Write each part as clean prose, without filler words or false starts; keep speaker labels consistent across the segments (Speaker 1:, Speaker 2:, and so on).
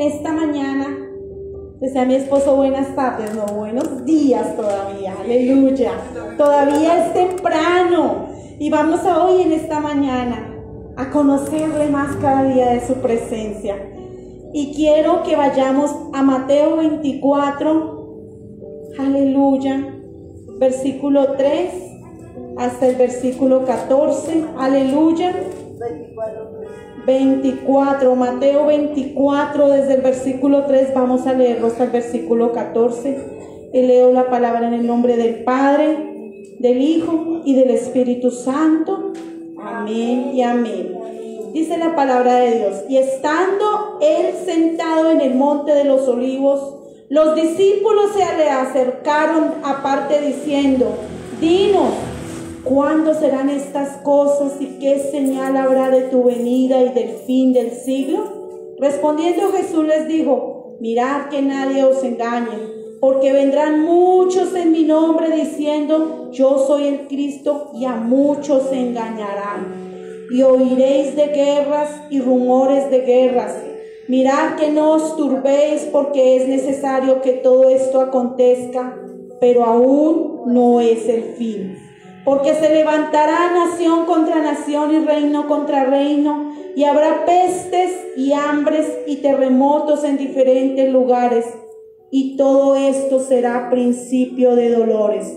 Speaker 1: en esta mañana, decía mi esposo, buenas tardes, no, buenos días todavía, aleluya, todavía es temprano y vamos a hoy en esta mañana a conocerle más cada día de su presencia. Y quiero que vayamos a Mateo 24, aleluya, versículo 3 hasta el versículo 14, aleluya. 24, Mateo 24, desde el versículo 3 vamos a leerlo hasta el versículo 14. Y leo la palabra en el nombre del Padre, del Hijo y del Espíritu Santo. Amén y amén. Dice la palabra de Dios: y estando él sentado en el monte de los olivos, los discípulos se le acercaron aparte diciendo: dinos, ¿cuándo serán estas cosas y qué señal habrá de tu venida y del fin del siglo? Respondiendo Jesús les dijo: mirad que nadie os engañe, porque vendrán muchos en mi nombre diciendo: yo soy el Cristo, y a muchos se engañarán. Y oiréis de guerras y rumores de guerras. Mirad que no os turbéis, porque es necesario que todo esto acontezca, pero aún no es el fin. Porque se levantará nación contra nación y reino contra reino, y habrá pestes y hambres y terremotos en diferentes lugares, y todo esto será principio de dolores.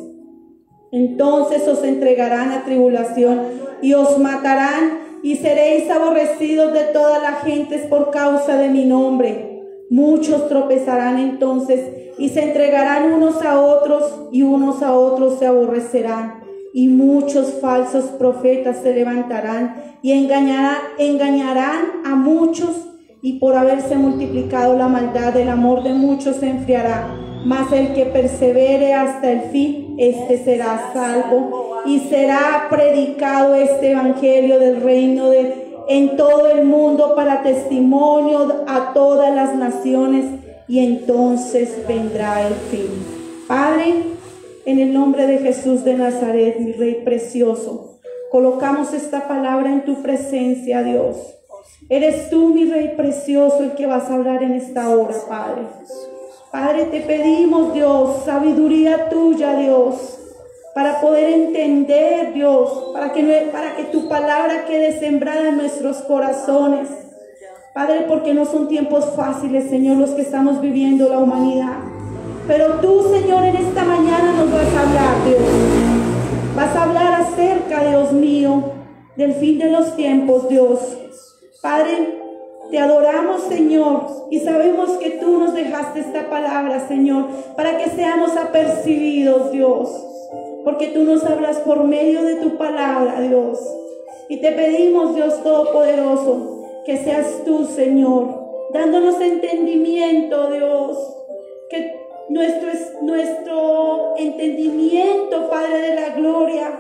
Speaker 1: Entonces os entregarán a tribulación y os matarán, y seréis aborrecidos de todas las gentes por causa de mi nombre. Muchos tropezarán entonces y se entregarán unos a otros, y unos a otros se aborrecerán. Y muchos falsos profetas se levantarán y engañarán a muchos, y por haberse multiplicado la maldad, el amor de muchos se enfriará. Mas el que persevere hasta el fin, este será salvo. Y será predicado este evangelio del reino en todo el mundo para testimonio a todas las naciones, y entonces vendrá el fin. Padre, en el nombre de Jesús de Nazaret, mi Rey precioso, colocamos esta palabra en tu presencia, Dios. Eres tú, mi Rey precioso, el que vas a hablar en esta hora, Padre. Padre, te pedimos, Dios, sabiduría tuya, Dios, para poder entender, Dios, para que tu palabra quede sembrada en nuestros corazones. Padre, porque no son tiempos fáciles, Señor, los que estamos viviendo la humanidad. Pero tú, Señor, en esta mañana nos vas a hablar, Dios. Vas a hablar acerca, Dios mío, del fin de los tiempos, Dios. Padre, te adoramos, Señor, y sabemos que tú nos dejaste esta palabra, Señor, para que seamos apercibidos, Dios. Porque tú nos hablas por medio de tu palabra, Dios. Y te pedimos, Dios Todopoderoso, que seas tú, Señor, dándonos entendimiento, Dios. Que nuestro entendimiento, Padre de la gloria,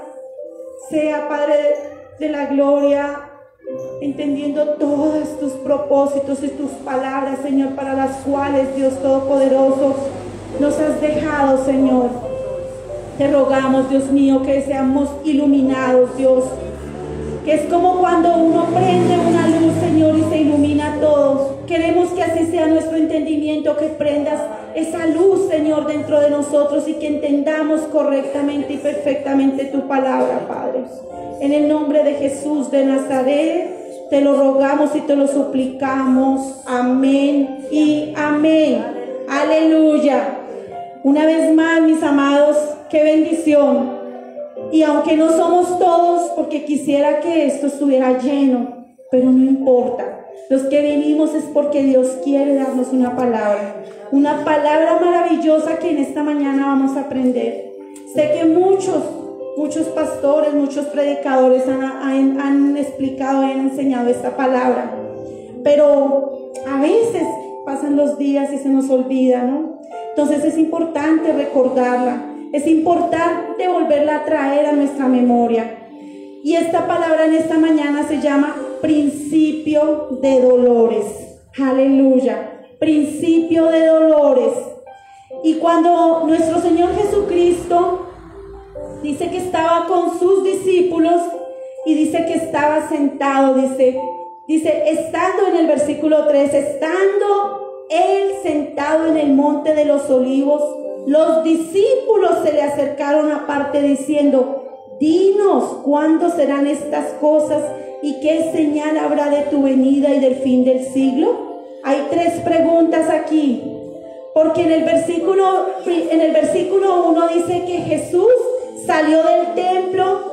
Speaker 1: sea, Padre de la gloria, entendiendo todos tus propósitos y tus palabras, Señor, para las cuales, Dios Todopoderoso, nos has dejado, Señor. Te rogamos, Dios mío, que seamos iluminados, Dios. Que es como cuando uno prende una luz, Señor, y se ilumina a todos. Queremos que así sea nuestro entendimiento, que prendas esa luz, Señor, dentro de nosotros, y que entendamos correctamente y perfectamente tu palabra, Padre. En el nombre de Jesús de Nazaret, te lo rogamos y te lo suplicamos. Amén y amén. Aleluya. Una vez más, mis amados, qué bendición. Y aunque no somos todos, porque quisiera que esto estuviera lleno, pero no importa. Los que venimos es porque Dios quiere darnos una palabra maravillosa que en esta mañana vamos a aprender. Sé que muchos pastores, muchos predicadores han explicado y han enseñado esta palabra, pero a veces pasan los días y se nos olvida, ¿no? Entonces es importante recordarla. Es importante volverla a traer a nuestra memoria. Y esta palabra en esta mañana se llama principio de dolores. Aleluya. Principio de dolores. Y cuando nuestro Señor Jesucristo dice que estaba con sus discípulos y dice que estaba sentado, dice estando en el versículo 3, estando él sentado en el monte de los olivos, los discípulos se le acercaron aparte diciendo: dinos, ¿cuándo serán estas cosas y qué señal habrá de tu venida y del fin del siglo? Hay tres preguntas aquí, porque en el versículo 1 dice que Jesús salió del templo.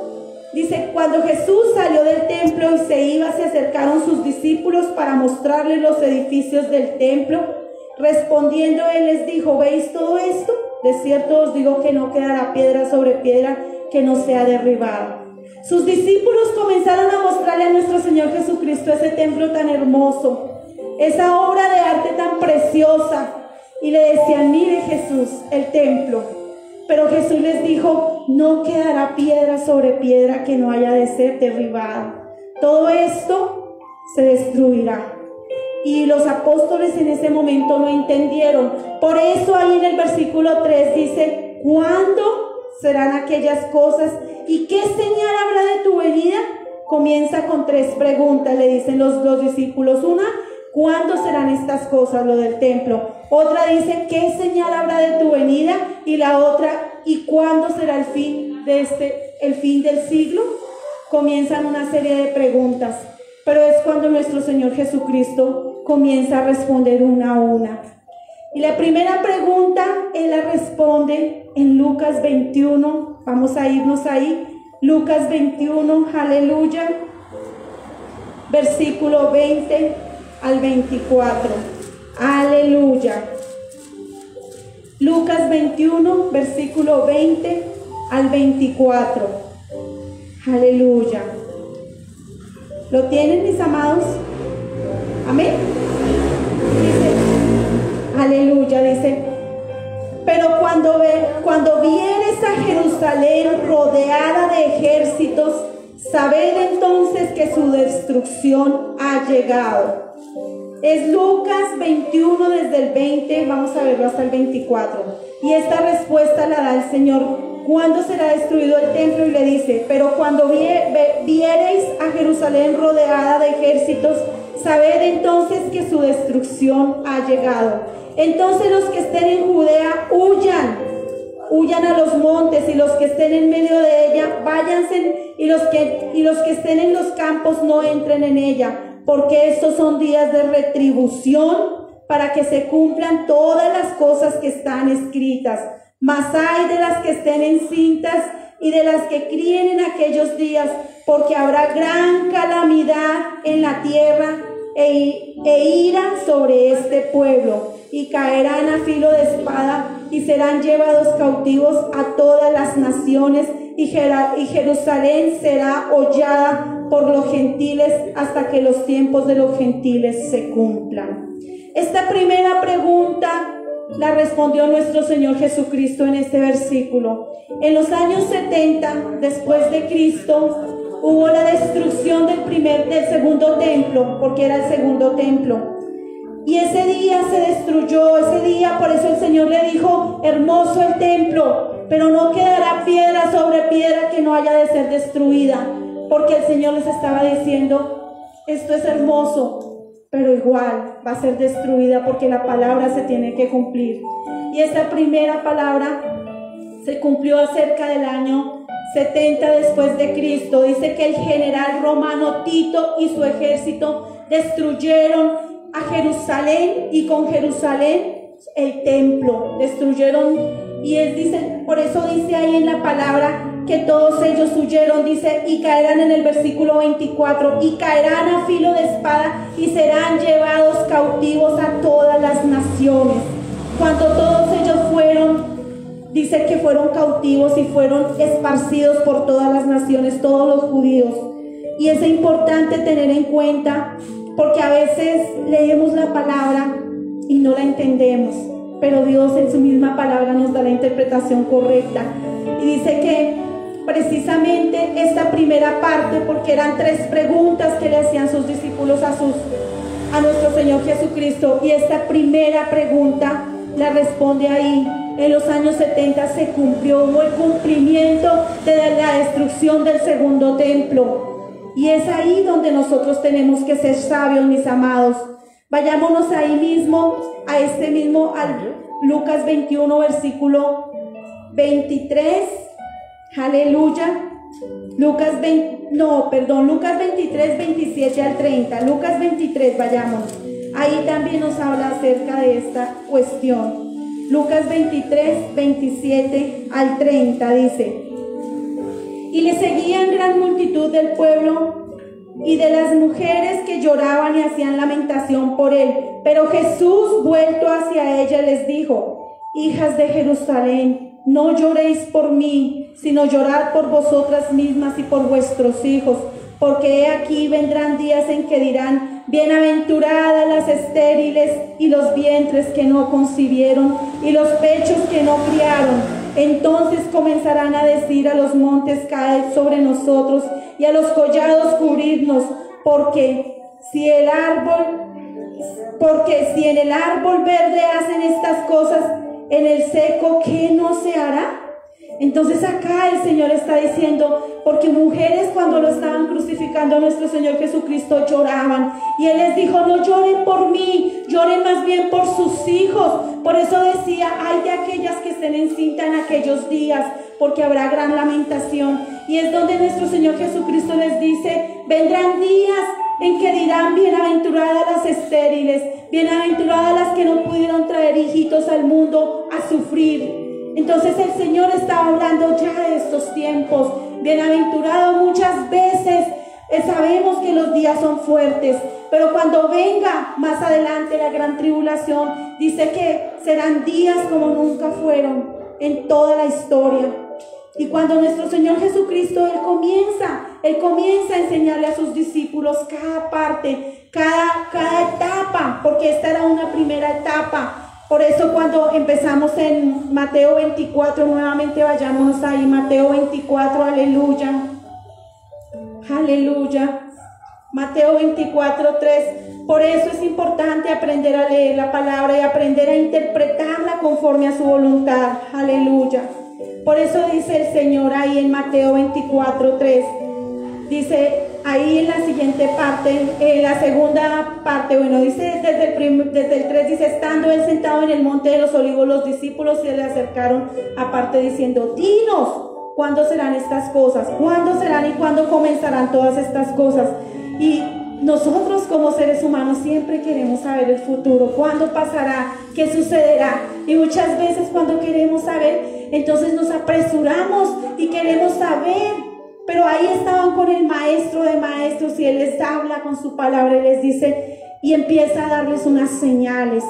Speaker 1: Dice, cuando Jesús salió del templo y se iba, se acercaron sus discípulos para mostrarles los edificios del templo. Respondiendo él les dijo: ¿veis todo esto? De cierto os digo que no quedará piedra sobre piedra que no sea derribada. Sus discípulos comenzaron a mostrarle a nuestro Señor Jesucristo ese templo tan hermoso, esa obra de arte tan preciosa, y le decían: mire Jesús, el templo. Pero Jesús les dijo: no quedará piedra sobre piedra que no haya de ser derribada. Todo esto se destruirá. Y los apóstoles en ese momento no entendieron. Por eso ahí en el versículo 3 dice: ¿cuándo serán aquellas cosas y qué señal habrá de tu venida? Comienza con tres preguntas, le dicen los discípulos. Una: ¿cuándo serán estas cosas, lo del templo? Otra dice: ¿qué señal habrá de tu venida? Y la otra: ¿y cuándo será el fin del siglo? Comienzan una serie de preguntas, pero es cuando nuestro Señor Jesucristo comienza a responder una a una. Y la primera pregunta Él la responde en Lucas 21. Vamos a irnos ahí. Lucas 21, aleluya. Versículo 20 al 24. Aleluya. Lucas 21, versículo 20 al 24. Aleluya. ¿Lo tienen, mis amados? Amén. Dice, aleluya, dice: pero cuando vieres a Jerusalén rodeada de ejércitos, sabed entonces que su destrucción ha llegado. Es Lucas 21 desde el 20, vamos a verlo hasta el 24. Y esta respuesta la da el Señor: ¿cuándo será destruido el templo? Y le dice: pero cuando viereis a Jerusalén rodeada de ejércitos, sabed entonces que su destrucción ha llegado. Entonces los que estén en Judea huyan a los montes, y los que estén en medio de ella váyanse, y los que estén en los campos no entren en ella, porque estos son días de retribución, para que se cumplan todas las cosas que están escritas. Mas ay de las que estén encintas y de las que críen en aquellos días, porque habrá gran calamidad en la tierra e ira sobre este pueblo, y caerán a filo de espada y serán llevados cautivos a todas las naciones, y Jerusalén será hollada por los gentiles hasta que los tiempos de los gentiles se cumplan. Esta primera pregunta la respondió nuestro Señor Jesucristo en este versículo. En los años 70 después de Cristo hubo la destrucción del segundo templo, porque era el segundo templo. Y ese día se destruyó, por eso el Señor le dijo: hermoso el templo, pero no quedará piedra sobre piedra que no haya de ser destruida. Porque el Señor les estaba diciendo: esto es hermoso, pero igual va a ser destruida, porque la palabra se tiene que cumplir. Y esta primera palabra se cumplió acerca del año 70 después de Cristo. Dice que el general romano Tito y su ejército destruyeron a Jerusalén, y con Jerusalén el templo destruyeron. Y dice, por eso dice ahí en la palabra que todos ellos huyeron. Dice: y caerán, en el versículo 24, y caerán a filo de espada y serán llevados cautivos a todas las naciones. Cuando todos ellos dice que fueron cautivos y fueron esparcidos por todas las naciones, todos los judíos. Y es importante tener en cuenta, porque a veces leemos la palabra y no la entendemos, pero Dios en su misma palabra nos da la interpretación correcta. Y dice que precisamente esta primera parte, porque eran tres preguntas que le hacían sus discípulos a nuestro Señor Jesucristo, y esta primera pregunta la responde ahí. En los años 70 se cumplió, hubo el cumplimiento de la destrucción del segundo templo. Y es ahí donde nosotros tenemos que ser sabios, mis amados. Vayámonos ahí mismo a este mismo, al Lucas 21, versículo 23. Aleluya. Lucas 23, 27 al 30. Lucas 23, vayamos. Ahí también nos habla acerca de esta cuestión. Lucas 23, 27 al 30 dice: y le seguían gran multitud del pueblo y de las mujeres que lloraban y hacían lamentación por él. Pero Jesús, vuelto hacia ella, les dijo: hijas de Jerusalén, no lloréis por mí, sino llorad por vosotras mismas y por vuestros hijos, porque he aquí vendrán días en que dirán: bienaventuradas las estériles y los vientres que no concibieron y los pechos que no criaron. Entonces comenzarán a decir a los montes: caed sobre nosotros, y a los collados cubrirnos, porque si en el árbol verde hacen estas cosas, en el seco, ¿qué no se hará? Entonces acá el Señor está diciendo, porque mujeres cuando lo estaban crucificando a nuestro Señor Jesucristo lloraban, y Él les dijo: no lloren por mí, lloren más bien por sus hijos. Por eso decía: ay de aquellas que estén encintas en aquellos días, porque habrá gran lamentación. Y es donde nuestro Señor Jesucristo les dice: vendrán días en que dirán: bienaventuradas las estériles, bienaventuradas las que no pudieron traer hijitos al mundo a sufrir. Entonces el Señor estaba hablando ya de estos tiempos. Bienaventurado, muchas veces sabemos que los días son fuertes, pero cuando venga más adelante la gran tribulación, dice que serán días como nunca fueron en toda la historia. Y cuando nuestro Señor Jesucristo, Él comienza a enseñarle a sus discípulos cada parte, cada etapa, porque esta era una primera etapa. Por eso cuando empezamos en Mateo 24, nuevamente vayámonos ahí, Mateo 24, aleluya, aleluya, Mateo 24, 3. Por eso es importante aprender a leer la palabra y aprender a interpretarla conforme a su voluntad, aleluya. Por eso dice el Señor ahí en Mateo 24, 3, dice ahí en la siguiente parte, en la segunda parte, bueno, dice desde el 3, dice: estando él sentado en el monte de los olivos, los discípulos se le acercaron aparte diciendo: dinos, ¿cuándo serán estas cosas? ¿Cuándo serán y cuándo comenzarán todas estas cosas? Y nosotros como seres humanos siempre queremos saber el futuro, cuándo pasará, qué sucederá. Y muchas veces cuando queremos saber, entonces nos apresuramos y queremos saber. Pero ahí estaban con el maestro de maestros y Él les habla con su palabra y les dice, y empieza a darles unas señales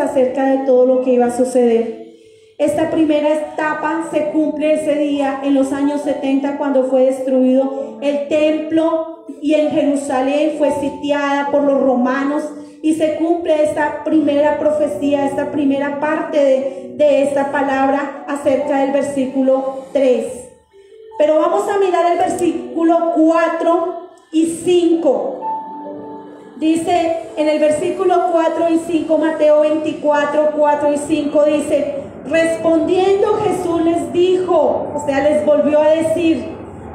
Speaker 1: acerca de todo lo que iba a suceder. Esta primera etapa se cumple ese día en los años 70, cuando fue destruido el templo y en Jerusalén fue sitiada por los romanos, y se cumple esta primera profecía, esta primera parte de esta palabra acerca del versículo 3. Pero vamos a mirar el versículo 4 y 5. Dice en el versículo 4 y 5, Mateo 24, 4 y 5, dice: respondiendo Jesús les dijo, o sea, les volvió a decir: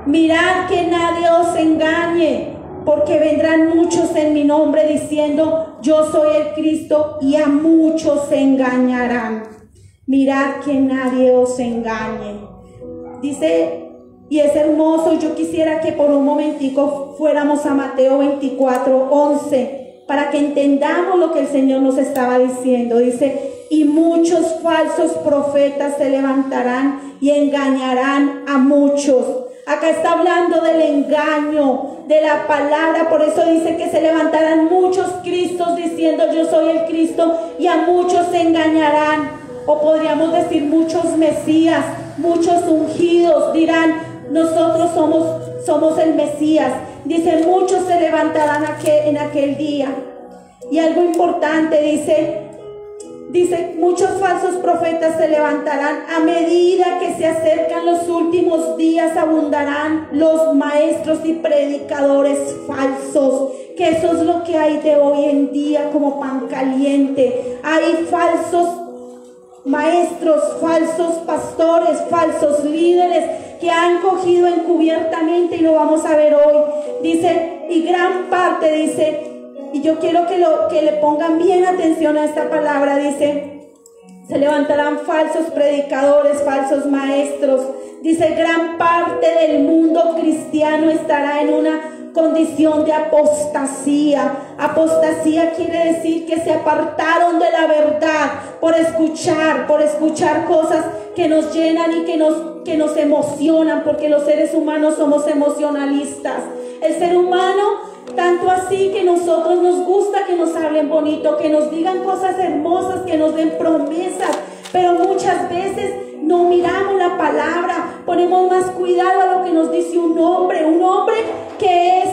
Speaker 1: mirad que nadie os engañe, porque vendrán muchos en mi nombre diciendo: yo soy el Cristo, y a muchos se engañarán. Mirad que nadie os engañe. Dice, y es hermoso, yo quisiera que por un momentico fuéramos a Mateo 24, 11, para que entendamos lo que el Señor nos estaba diciendo. Dice: y muchos falsos profetas se levantarán y engañarán a muchos. Acá está hablando del engaño, de la palabra. Por eso dice que se levantarán muchos Cristos diciendo: yo soy el Cristo, y a muchos se engañarán. O podríamos decir muchos Mesías, muchos ungidos dirán: nosotros somos el Mesías. Dice: muchos se levantarán en aquel día. Y algo importante, dice, muchos falsos profetas se levantarán. A medida que se acercan los últimos días, abundarán los maestros y predicadores falsos. Que eso es lo que hay de hoy en día como pan caliente. Hay falsos maestros, falsos pastores, falsos líderes que han cogido encubiertamente, y lo vamos a ver hoy. Dice, y gran parte, dice, Y yo quiero que le pongan bien atención a esta palabra. Dice, se levantarán falsos predicadores, falsos maestros. Dice, gran parte del mundo cristiano estará en una condición de apostasía. Apostasía quiere decir que se apartaron de la verdad por escuchar cosas que nos llenan y que nos emocionan, porque los seres humanos somos emocionalistas. El ser humano, tanto así que nosotros nos gusta que nos hablen bonito, que nos digan cosas hermosas, que nos den promesas, pero muchas veces no miramos la palabra, ponemos más cuidado a lo que nos dice un hombre que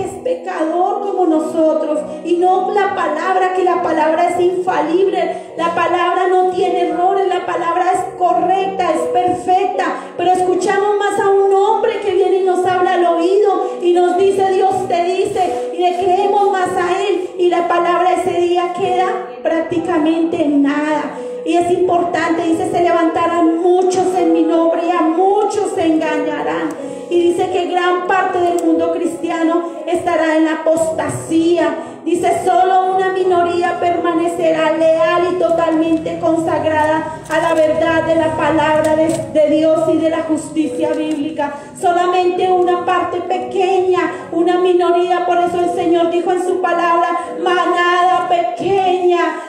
Speaker 1: es pecador como nosotros, y no la palabra, que la palabra es infalible, la palabra no tiene errores, la palabra es correcta, es perfecta, pero escuchamos más a un hombre que viene y nos habla al oído y nos dice, Dios te dice, y le creemos más a él, y la palabra ese día queda prácticamente en nada. Y es importante, dice, se levantarán muchos en mi nombre y a muchos se engañarán. Y dice que gran parte del mundo cristiano estará en la apostasía. Dice, solo una minoría permanecerá leal y totalmente consagrada a la verdad de la palabra de Dios y de la justicia bíblica. Solamente una parte pequeña, una minoría. Por eso el Señor dijo en su palabra, manada pequeña,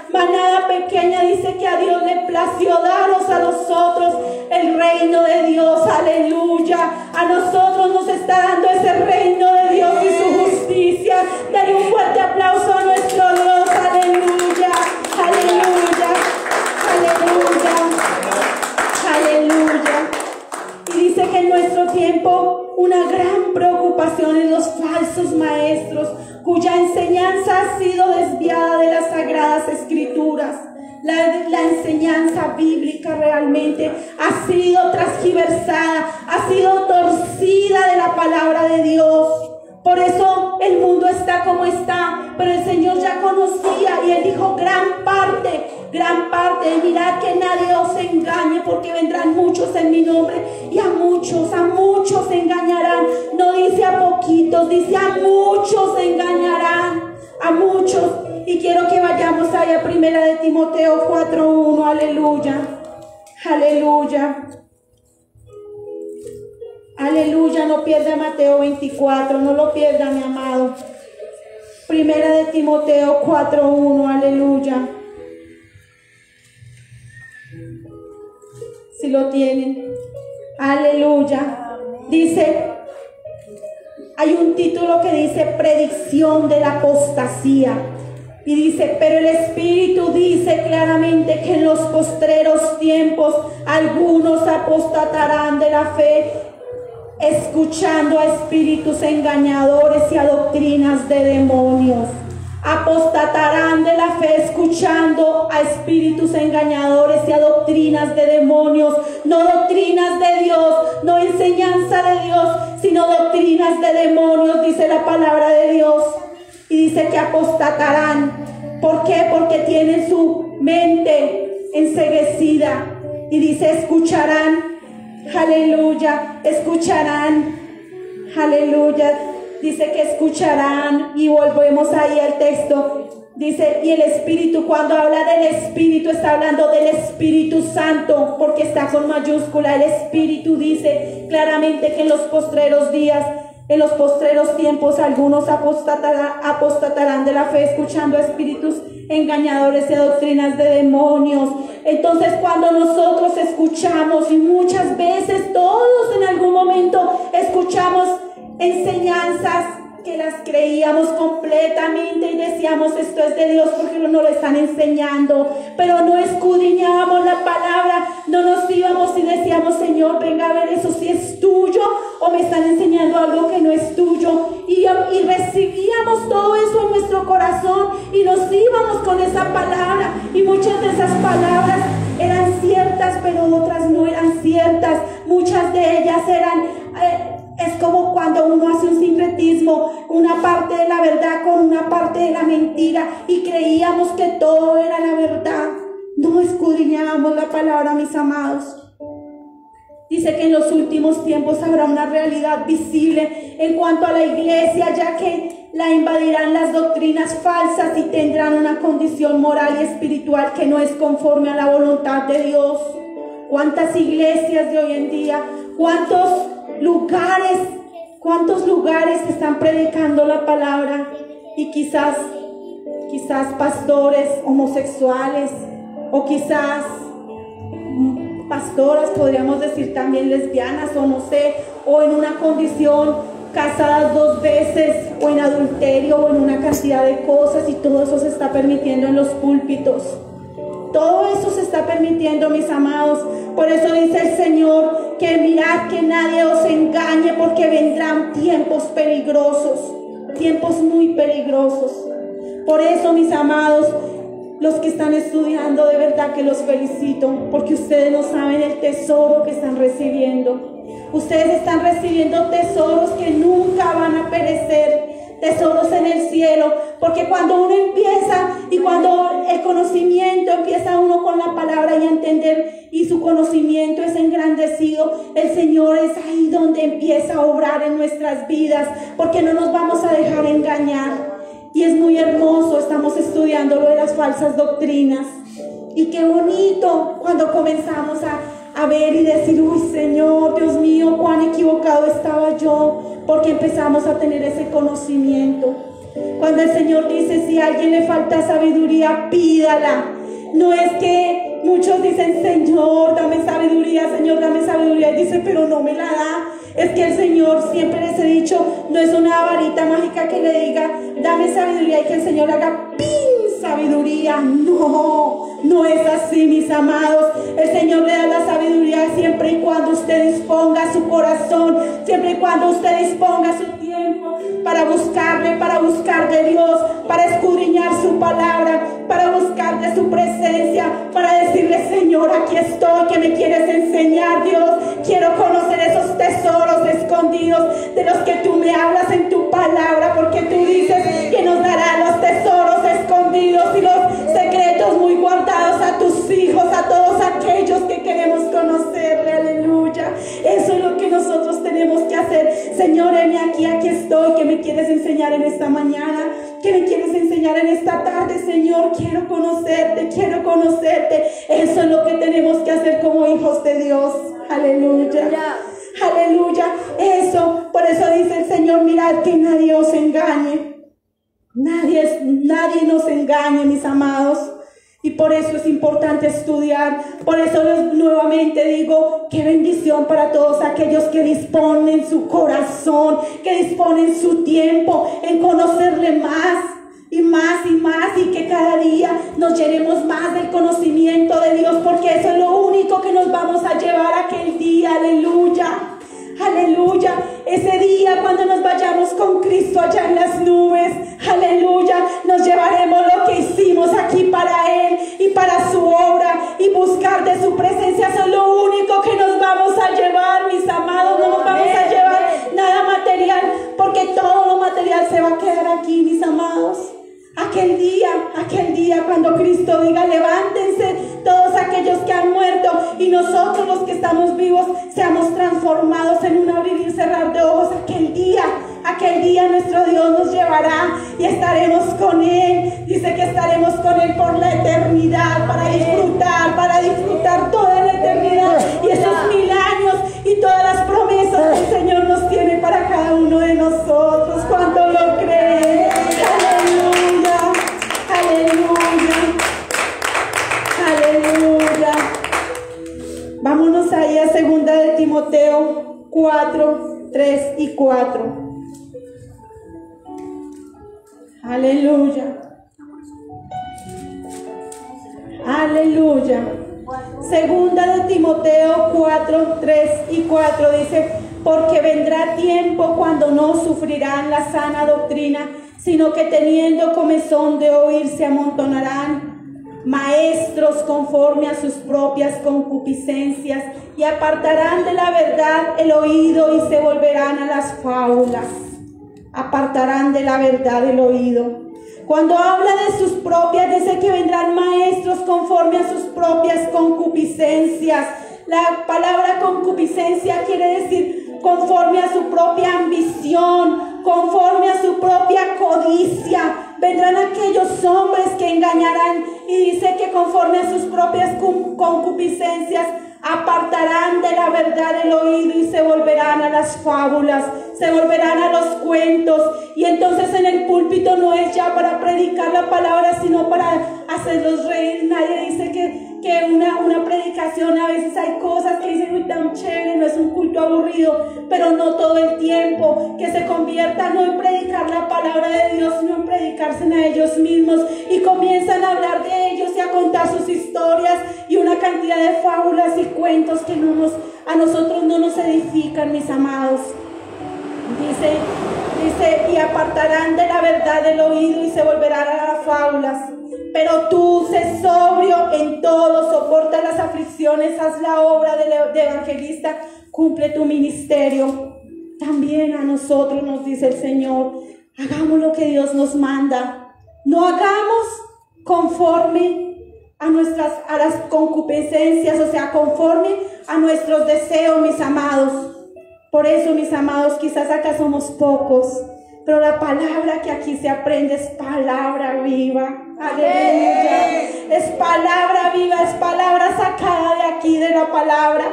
Speaker 1: dice que a Dios le plació daros a nosotros el reino de Dios, aleluya. A nosotros nos está dando ese reino de Dios y su justicia. Dale un fuerte aplauso a nuestro Dios, aleluya, aleluya, aleluya, aleluya. Y dice que en nuestro tiempo una gran preocupación en los falsos maestros, cuya enseñanza ha sido desviada de las sagradas escrituras. La enseñanza bíblica realmente ha sido transgiversada, ha sido torcida de la palabra de Dios. Por eso el mundo está como está, pero el Señor ya conocía y Él dijo gran parte, mirad que nadie os engañe, porque vendrán muchos en mi nombre y a muchos engañarán. No dice a poquitos, dice a muchos engañarán, a muchos. Y quiero que vayamos ahí a 1 de Timoteo 4:1, aleluya, aleluya. Aleluya, no pierda Mateo 24, no lo pierda, mi amado. 1 de Timoteo 4:1, aleluya. Si lo tienen, aleluya. Dice, hay un título que dice predicción de la apostasía. Y dice, pero el Espíritu dice claramente que en los postreros tiempos algunos apostatarán de la fe, escuchando a espíritus engañadores y a doctrinas de demonios. Apostatarán de la fe escuchando a espíritus engañadores y a doctrinas de demonios. No doctrinas de Dios, no enseñanza de Dios, sino doctrinas de demonios, dice la palabra de Dios. Y dice que apostatarán. ¿Por qué? Porque tienen su mente enceguecida. Y dice, escucharán. Aleluya, escucharán. Aleluya. Dice que escucharán. Y volvemos ahí al texto. Dice, y el Espíritu, cuando habla del Espíritu, está hablando del Espíritu Santo, porque está con mayúscula. El Espíritu dice claramente que en los postreros días, en los postreros tiempos, algunos apostatarán de la fe, escuchando a espíritus engañadores y a doctrinas de demonios. Entonces, cuando nosotros escuchamos, y muchas veces todos en algún momento escuchamos enseñanzas que las creíamos completamente y decíamos, esto es de Dios porque no lo están enseñando, pero no escudriñábamos la palabra, no nos íbamos y decíamos, Señor, venga a ver eso si es tuyo o me están enseñando algo que no es tuyo, y recibíamos todo eso en nuestro corazón y nos íbamos con esa palabra, y muchas de esas palabras eran ciertas, pero otras no eran ciertas. Muchas de ellas eran es como cuando uno hace un sincretismo, una parte de la verdad con una parte de la mentira, y creíamos que todo era la verdad. No escudriñábamos la palabra, mis amados. Dice que en los últimos tiempos habrá una realidad visible en cuanto a la iglesia, ya que la invadirán las doctrinas falsas y tendrán una condición moral y espiritual que no es conforme a la voluntad de Dios. ¿Cuántas iglesias de hoy en día, cuántos lugares están predicando la palabra y quizás pastores homosexuales o quizás pastoras, podríamos decir también lesbianas o no sé, o en una condición casadas 2 veces o en adulterio o en una cantidad de cosas, y todo eso se está permitiendo en los púlpitos. Todo eso se está permitiendo, mis amados. Por eso dice el Señor que mirad que nadie os engañe, porque vendrán tiempos peligrosos, tiempos muy peligrosos. Por eso, mis amados, los que están estudiando, de verdad que los felicito, porque ustedes no saben el tesoro que están recibiendo. Ustedes están recibiendo tesoros que nunca van a perecer, tesoros en el cielo, porque cuando uno empieza y cuando el conocimiento empieza uno con la palabra y a entender, y su conocimiento es engrandecido, el Señor es ahí donde empieza a obrar en nuestras vidas, porque no nos vamos a dejar engañar. Y es muy hermoso, estamos estudiando lo de las falsas doctrinas, y qué bonito cuando comenzamos a ver y decir, uy Señor, Dios mío, cuán equivocado estaba yo, porque empezamos a tener ese conocimiento. Cuando el Señor dice, si a alguien le falta sabiduría, pídala. No es que muchos dicen, Señor, dame sabiduría, Señor, dame sabiduría, y dice, pero no me la da. Es que el Señor, siempre les he dicho, no es una varita mágica que le diga, dame sabiduría, y que el Señor haga ¡pin! Sabiduría. No es así, mis amados. El Señor le da la sabiduría siempre y cuando usted disponga su corazón, siempre y cuando usted disponga su tiempo para buscarle, para buscar de Dios, para escudriñar su palabra, para buscar de su presencia, para decirle, Señor, aquí estoy, que me quieres enseñar, Dios. Quiero conocer esos tesoros escondidos de los que tú me hablas en tu palabra, porque tú dices que nos darás los tesoros escondidos y los secretos muy guardados a tus hijos, a todos aquellos que queremos conocerle. Aleluya. Eso es lo que nosotros tenemos que hacer. Señor, heme aquí estoy, que me quieres enseñar en esta mañana, que me quieres enseñar en esta tarde, Señor. Quiero conocerte, quiero conocerte. Eso es lo que tenemos que hacer como hijos de Dios. Aleluya. Aleluya. Eso, por eso dice el Señor, mirad que nadie os engañe. Nadie nos engañe, mis amados. Y por eso es importante estudiar. Por eso nuevamente digo, qué bendición para todos aquellos que disponen su corazón, que disponen su tiempo en conocerle más y más y más, y que cada día nos llenemos más del conocimiento de Dios, porque eso es lo único que nos vamos a llevar aquel día. Aleluya. Aleluya. Ese día cuando nos vayamos con Cristo allá en las nubes, aleluya, nos llevaremos lo que hicimos aquí para Él y para su obra, y buscar de su presencia. Eso es lo único que nos vamos a llevar, mis amados. No nos vamos a llevar nada material, porque todo lo material se va a quedar aquí, mis amados. Aquel día cuando Cristo diga, levántense todos aquellos que han muerto, y nosotros los que estamos vivos seamos transformados en un abrir y cerrar de ojos. Aquel día nuestro Dios nos llevará y estaremos con Él. Dice que estaremos con Él por la eternidad, para disfrutar toda la eternidad y esos 1000 años y todas las promesas que el Señor nos tiene para cada uno de nosotros. ¿Cuánto lo creen? Aleluya, aleluya, aleluya. Vámonos ahí a 2 de Timoteo 4, 3 y 4. Aleluya. Aleluya. 2 de Timoteo 4, 3 y 4 dice, porque vendrá tiempo cuando no sufrirán la sana doctrina, sino que teniendo comezón de oír se amontonarán maestros conforme a sus propias concupiscencias, y apartarán de la verdad el oído y se volverán a las fábulas. Apartarán de la verdad el oído. Cuando habla de sus propias, dice que vendrán maestros conforme a sus propias concupiscencias. La palabra concupiscencia quiere decir conforme a su propia ambición, conforme a su propia codicia. Vendrán aquellos hombres que engañarán, y dice que conforme a sus propias concupiscencias apartarán de la verdad el oído y se volverán a las fábulas, se volverán a los cuentos. Y entonces en el púlpito no es ya para predicar la palabra, sino para hacerlos reír. Nadie dice que una predicación, a veces hay cosas que dicen, uy, tan chévere, no es un culto aburrido, pero no todo el tiempo. Que se convierta no en predicar la palabra de Dios, sino en predicarse a ellos mismos, y comienzan a hablar de ellos y a contar sus historias y una cantidad de fábulas y cuentos que a nosotros no nos edifican, mis amados. Dice, y apartarán de la verdad del oído y se volverán a las fábulas. Pero tú, sé sobrio en todo, soporta las aflicciones, haz la obra de evangelista, cumple tu ministerio. También a nosotros nos dice el Señor, hagamos lo que Dios nos manda. No hagamos conforme a las concupiscencias, o sea, conforme a nuestros deseos, mis amados. Por eso, mis amados, quizás acá somos pocos, pero la palabra que aquí se aprende es palabra viva. Aleluya. Es palabra viva, es palabra sacada de aquí, de la palabra.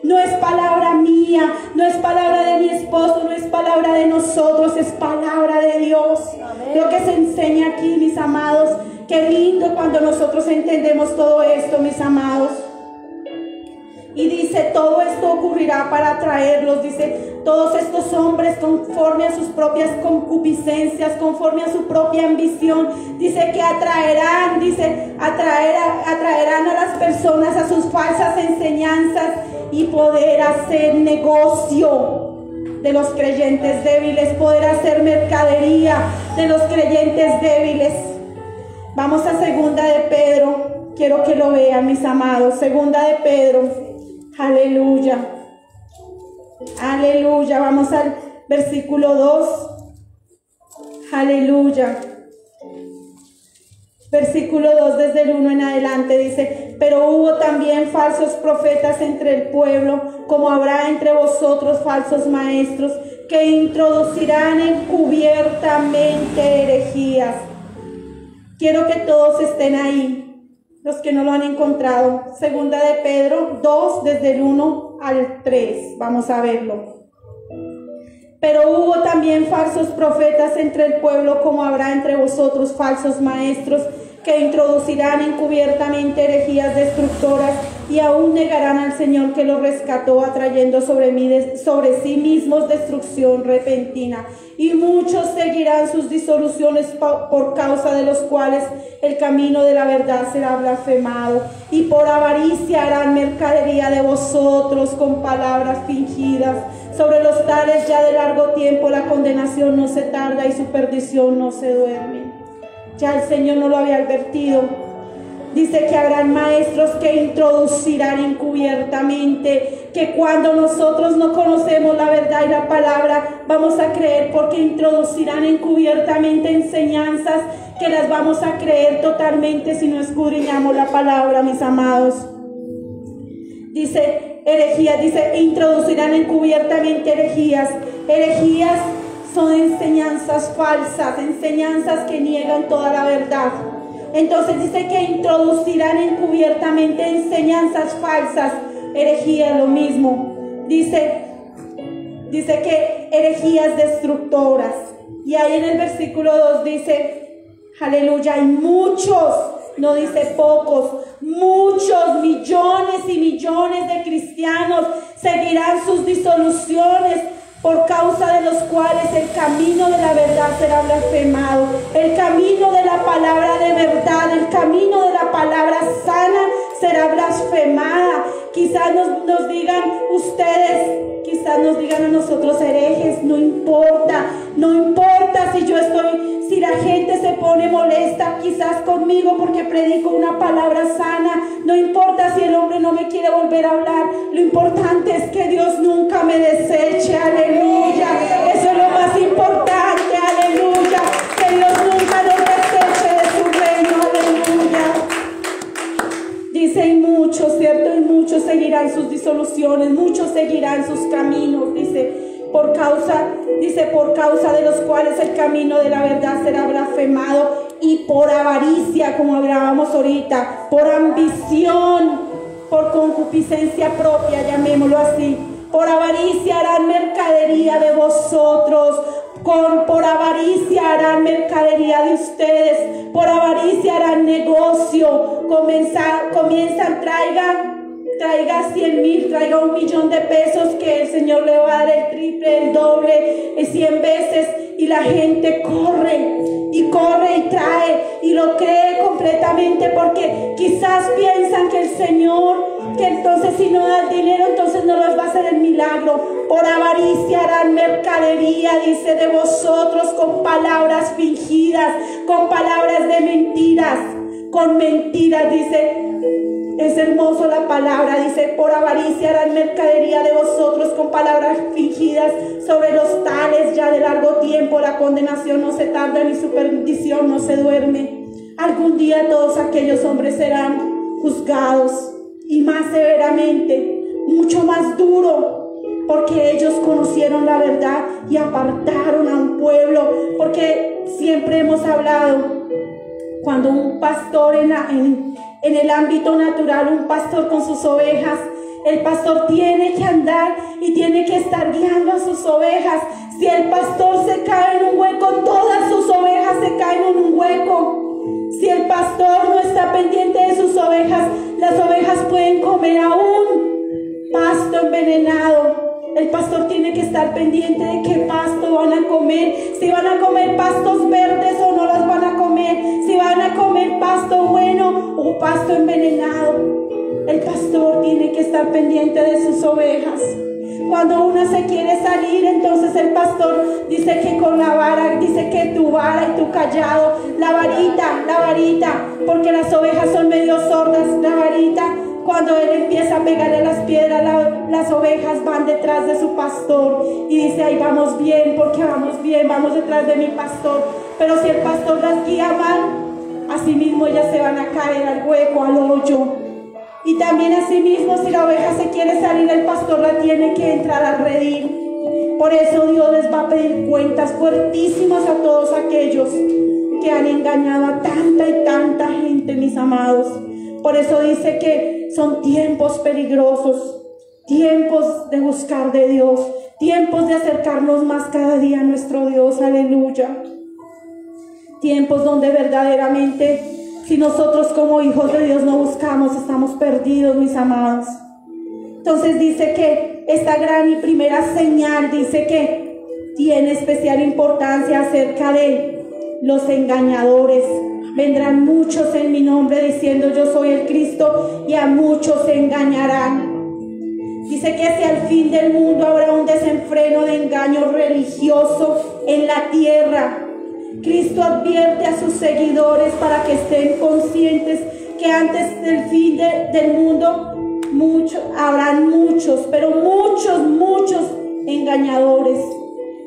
Speaker 1: No es palabra mía, no es palabra de mi esposo, no es palabra de nosotros, es palabra de Dios. Amén. Lo que se enseña aquí, mis amados, qué lindo cuando nosotros entendemos todo esto, mis amados. Y dice, todo esto ocurrirá para atraerlos, dice, todos estos hombres conforme a sus propias concupiscencias, conforme a su propia ambición, dice que atraerán a las personas a sus falsas enseñanzas y poder hacer negocio de los creyentes débiles, poder hacer mercadería de los creyentes débiles. Vamos a segunda de Pedro, quiero que lo vean, mis amados, segunda de Pedro. Aleluya, aleluya, vamos al versículo 2, aleluya, versículo 2 desde el 1 en adelante dice, pero hubo también falsos profetas entre el pueblo, como habrá entre vosotros falsos maestros, que introducirán encubiertamente herejías. Quiero que todos estén ahí, los que no lo han encontrado. Segunda de Pedro 2, desde el 1 al 3. Vamos a verlo. Pero hubo también falsos profetas entre el pueblo, como habrá entre vosotros falsos maestros, que introducirán encubiertamente herejías destructoras, y aún negarán al Señor que los rescató, atrayendo sobre sí mismos destrucción repentina. Y muchos seguirán sus disoluciones por causa de los cuales el camino de la verdad será blasfemado. Y por avaricia harán mercadería de vosotros con palabras fingidas. Sobre los tales ya de largo tiempo la condenación no se tarda y su perdición no se duerme. Ya el Señor no lo había advertido. Dice que habrán maestros que introducirán encubiertamente, que cuando nosotros no conocemos la verdad y la palabra, vamos a creer, porque introducirán encubiertamente enseñanzas que las vamos a creer totalmente si no escudriñamos la palabra, mis amados. Dice herejías, dice introducirán encubiertamente herejías. Herejías son enseñanzas falsas, enseñanzas que niegan toda la verdad. Entonces dice que introducirán encubiertamente enseñanzas falsas. Herejía, lo mismo. Dice que herejías destructoras. Y ahí en el versículo 2 dice, aleluya, hay muchos, no dice pocos, muchos, millones y millones de cristianos seguirán sus disoluciones, por causa de los cuales el camino de la verdad será blasfemado. El camino de la palabra de verdad, el camino de la palabra sana será blasfemada. Quizás nos digan ustedes, quizás nos digan a nosotros herejes, no importa si la gente se pone molesta quizás conmigo porque predico una palabra sana, no importa si el hombre no me quiere volver a hablar, lo importante es que Dios nunca me deseche, aleluya, eso es lo más importante, aleluya, que Dios nunca nos deseche de su reino, aleluya. Dice, y muchos, ¿cierto? Y muchos seguirán sus disoluciones, muchos seguirán sus caminos, dice, por causa de los cuales el camino de la verdad será blasfemado, y por avaricia, como hablábamos ahorita, por ambición, por concupiscencia propia, llamémoslo así, por avaricia harán mercadería de vosotros, por avaricia harán mercadería de ustedes, por avaricia harán negocio, comienzan, traiga 100,000, traiga 1,000,000 de pesos, que el Señor le va a dar el triple, el doble, 100 veces, y la gente corre y trae y lo cree completamente, porque quizás piensan que el Señor, que entonces si no da el dinero, entonces no les va a hacer el milagro. Por avaricia harán mercadería, dice, de vosotros, con palabras fingidas, con palabras de mentiras, con mentiras, dice. Es hermoso la palabra, dice, por avaricia harán mercadería de vosotros con palabras fingidas, sobre los tales ya de largo tiempo la condenación no se tarda ni su perdición no se duerme. Algún día todos aquellos hombres serán juzgados, y más severamente, mucho más duro, porque ellos conocieron la verdad y apartaron a un pueblo. Porque siempre hemos hablado, cuando un pastor en el ámbito natural, un pastor con sus ovejas, el pastor tiene que andar y tiene que estar guiando a sus ovejas. Si el pastor se cae en un hueco, todas sus ovejas se caen en un hueco. Si el pastor no está pendiente de sus ovejas, las ovejas pueden comer aún pasto envenenado. El pastor tiene que estar pendiente de qué pasto van a comer, si van a comer pastos verdes o no los van a comer, si van a comer pasto bueno o pasto envenenado. El pastor tiene que estar pendiente de sus ovejas. Cuando una se quiere salir, entonces el pastor dice que con la vara, dice que tu vara y tu callado, la varita, porque las ovejas son medio sordas, la varita. Cuando él empieza a pegarle las piedras, las ovejas van detrás de su pastor y dice, ahí vamos bien, porque vamos bien, vamos detrás de mi pastor. Pero si el pastor las guía mal, así mismo ellas se van a caer al hueco, al hoyo. Y también así mismo, si la oveja se quiere salir, el pastor la tiene que entrar al redil. Por eso Dios les va a pedir cuentas fuertísimas a todos aquellos que han engañado a tanta y tanta gente, mis amados. Por eso dice que son tiempos peligrosos, tiempos de buscar de Dios, tiempos de acercarnos más cada día a nuestro Dios, aleluya. Tiempos donde verdaderamente, si nosotros como hijos de Dios no buscamos, estamos perdidos, mis amados. Entonces dice que esta gran y primera señal, dice que tiene especial importancia acerca de los engañadores. Vendrán muchos en mi nombre diciendo yo soy el Cristo, y a muchos se engañarán. Dice que hacia el fin del mundo habrá un desenfreno de engaño religioso en la tierra. Cristo advierte a sus seguidores para que estén conscientes que antes del fin del mundo habrán muchos, pero muchos engañadores.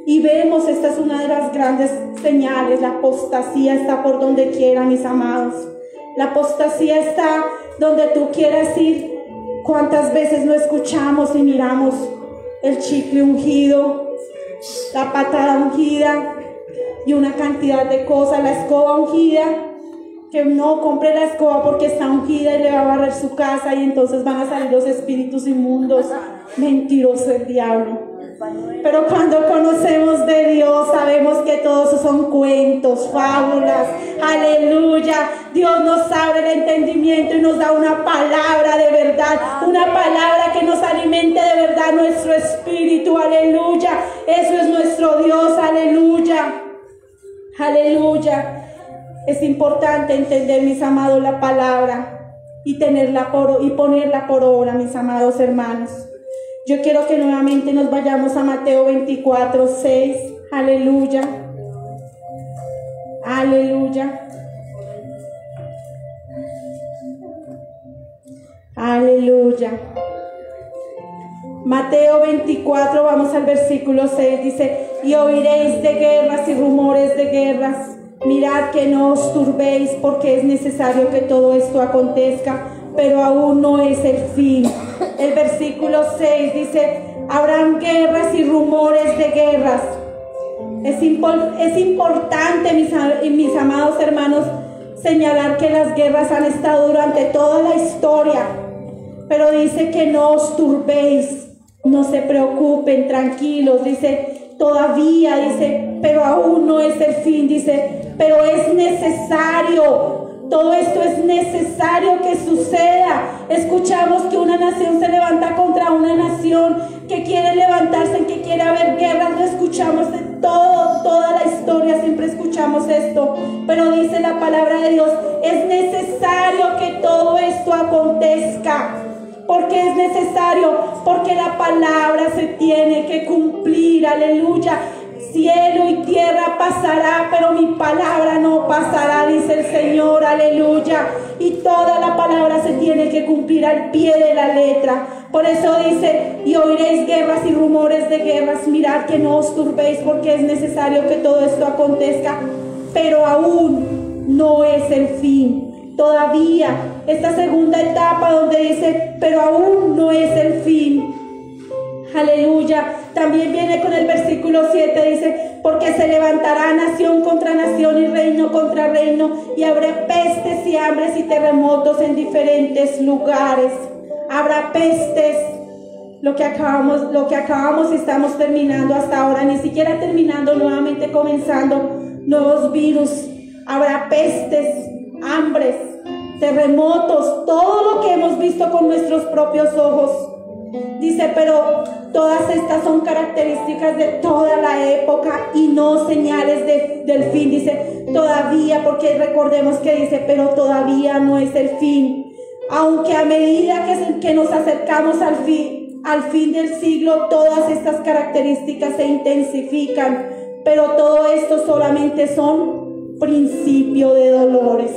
Speaker 1: Y vemos, esta es una de las grandes señales, la apostasía está por donde quiera, mis amados. La apostasía está donde tú quieras ir. ¿Cuántas veces no escuchamos y miramos el chicle ungido, la patada ungida y una cantidad de cosas, la escoba ungida? Que no compre la escoba porque está ungida y le va a barrer su casa, y entonces van a salir los espíritus inmundos. Mentiroso el diablo. Pero cuando conocemos de Dios, sabemos que todos esos son cuentos, fábulas. Aleluya. Dios nos abre el entendimiento y nos da una palabra de verdad, una palabra que nos alimente de verdad nuestro espíritu. Aleluya. Eso es nuestro Dios. Aleluya. Aleluya. Es importante entender, mis amados, la palabra y ponerla por obra, mis amados hermanos. Yo quiero que nuevamente nos vayamos a Mateo 24:6. Aleluya. Aleluya. Aleluya. Mateo 24, vamos al versículo 6. Dice, y oiréis de guerras y rumores de guerras. Mirad que no os turbéis, porque es necesario que todo esto acontezca, pero aún no es el fin. El versículo 6 dice, Habrán guerras y rumores de guerras. Es importante, mis amados hermanos, señalar que las guerras han estado durante toda la historia, pero dice que no os turbéis, no se preocupen, tranquilos, dice todavía, dice, pero aún no es el fin, dice, pero es necesario. Todo esto es necesario que suceda. Escuchamos que una nación se levanta contra una nación, que quiere levantarse, que quiere haber guerras. Lo escuchamos de toda la historia, siempre escuchamos esto. Pero dice la palabra de Dios, es necesario que todo esto acontezca. ¿Por qué es necesario? Porque la palabra se tiene que cumplir, aleluya. Cielo y tierra pasará, pero mi palabra no pasará, dice el Señor, aleluya. Y toda la palabra se tiene que cumplir al pie de la letra. Por eso dice, y oiréis guerras y rumores de guerras. Mirad que no os turbéis, porque es necesario que todo esto acontezca, pero aún no es el fin. Todavía esta segunda etapa donde dice, pero aún no es el fin. Aleluya. También viene con el versículo 7, dice, porque se levantará nación contra nación y reino contra reino, y habrá pestes y hambres y terremotos en diferentes lugares. Habrá pestes, lo que acabamos y estamos terminando hasta ahora, ni siquiera terminando, nuevamente comenzando nuevos virus. Habrá pestes, hambres, terremotos, todo lo que hemos visto con nuestros propios ojos. Dice, pero todas estas son características de toda la época y no señales del fin. Dice, todavía, porque recordemos que dice, pero todavía no es el fin. Aunque a medida que nos acercamos al fin del siglo, todas estas características se intensifican. Pero todo esto solamente son principio de dolores.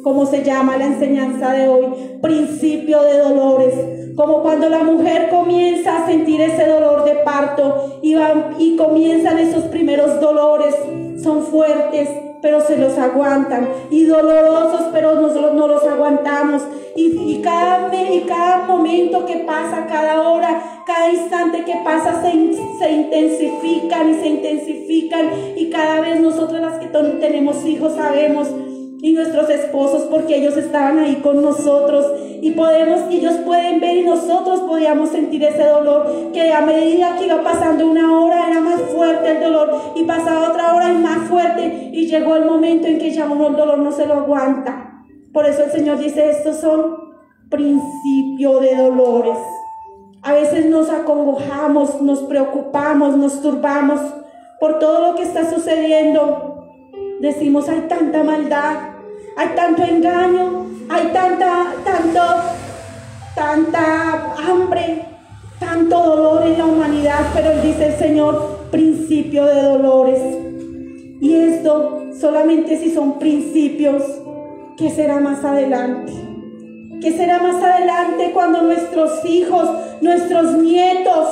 Speaker 1: ¿Cómo se llama la enseñanza de hoy? Principio de dolores. Como cuando la mujer comienza a sentir ese dolor de parto y comienzan esos primeros dolores. Son fuertes, pero se los aguantan. Y dolorosos, pero no los aguantamos. Y cada momento que pasa, cada hora, cada instante que pasa se intensifican y se intensifican. Y cada vez nosotros las que tenemos hijos sabemos, y nuestros esposos, porque ellos estaban ahí con nosotros y ellos pueden ver, y nosotros podíamos sentir ese dolor, que a medida que iba pasando una hora era más fuerte el dolor, y pasaba otra hora y más fuerte, y llegó el momento en que ya uno el dolor no se lo aguanta. Por eso el Señor dice, estos son principios de dolores. A veces nos acongojamos, nos preocupamos, nos turbamos por todo lo que está sucediendo. Decimos, hay tanta maldad, hay tanto engaño, hay tanta hambre, tanto dolor en la humanidad, pero Él dice el Señor, principio de dolores. Y esto solamente si son principios. ¿Qué será más adelante? ¿Qué será más adelante cuando nuestros hijos, nuestros nietos,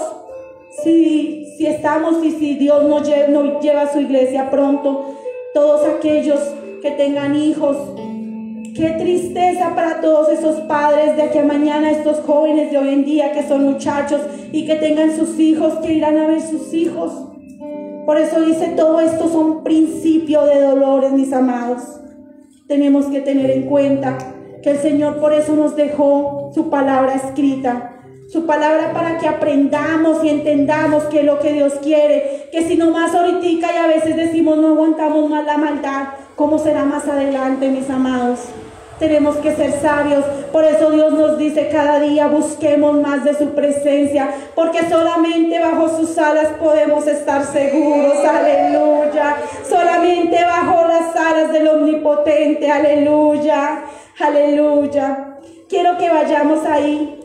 Speaker 1: si estamos y si Dios nos lleva a su iglesia pronto, todos aquellos que tengan hijos? Qué tristeza para todos esos padres de aquí a mañana, estos jóvenes de hoy en día que son muchachos y que tengan sus hijos, que irán a ver sus hijos. Por eso dice, todo esto son principios de dolores, mis amados. Tenemos que tener en cuenta que el Señor por eso nos dejó su palabra escrita. Su palabra para que aprendamos y entendamos qué es lo que Dios quiere. Que si no más ahorita y a veces decimos no aguantamos más la maldad, ¿cómo será más adelante, mis amados? Tenemos que ser sabios. Por eso Dios nos dice cada día, busquemos más de su presencia, porque solamente bajo sus alas podemos estar seguros. Aleluya. Solamente bajo las alas del Omnipotente. Aleluya. Aleluya. Quiero que vayamos ahí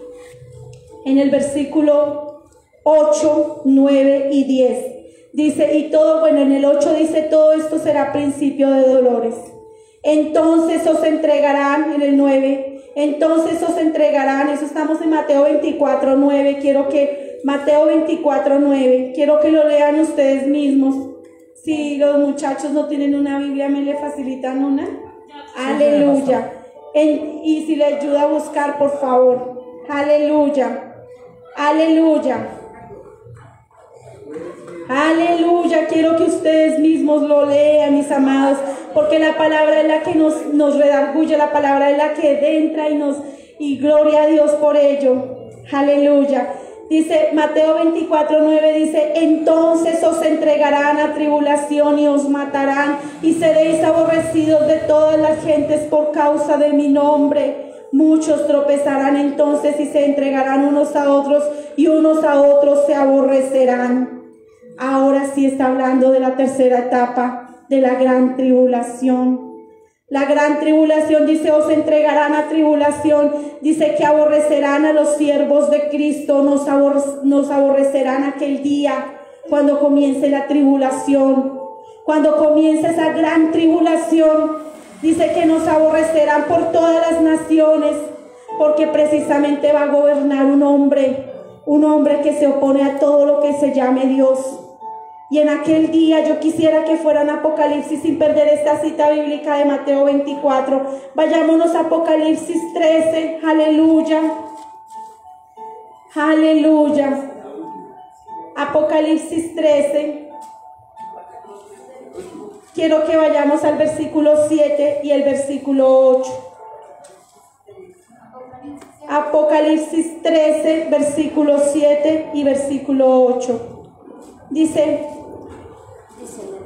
Speaker 1: en el versículo 8, 9 y 10. Dice, en el 8 dice, todo esto será principio de dolores. Entonces os entregarán, en el 9, entonces os entregarán, eso estamos en Mateo 24, 9, Mateo 24, 9, quiero que lo lean ustedes mismos. Si los muchachos no tienen una Biblia, ¿me le facilitan una? Aleluya. Y si le ayuda a buscar, por favor. Aleluya. Aleluya. Aleluya, quiero que ustedes mismos lo lean, mis amados, porque la palabra es la que nos redarguye, la palabra es la que entra y gloria a Dios por ello. Aleluya. Dice Mateo 24:9, dice: entonces os entregarán a tribulación y os matarán, y seréis aborrecidos de todas las gentes por causa de mi nombre. Muchos tropezarán entonces y se entregarán unos a otros, y unos a otros se aborrecerán. Ahora sí está hablando de la tercera etapa de la gran tribulación. La gran tribulación, dice, os entregarán a tribulación, dice que aborrecerán a los siervos de Cristo, nos aborrecerán aquel día cuando comience la tribulación, cuando comience esa gran tribulación, dice que nos aborrecerán por todas las naciones, porque precisamente va a gobernar un hombre que se opone a todo lo que se llame Dios. Y en aquel día yo quisiera que fueran Apocalipsis, sin perder esta cita bíblica de Mateo 24. Vayámonos a Apocalipsis 13. Aleluya. Aleluya. Apocalipsis 13. Quiero que vayamos al versículo 7 y el versículo 8. Apocalipsis 13, versículo 7 y versículo 8. Dice: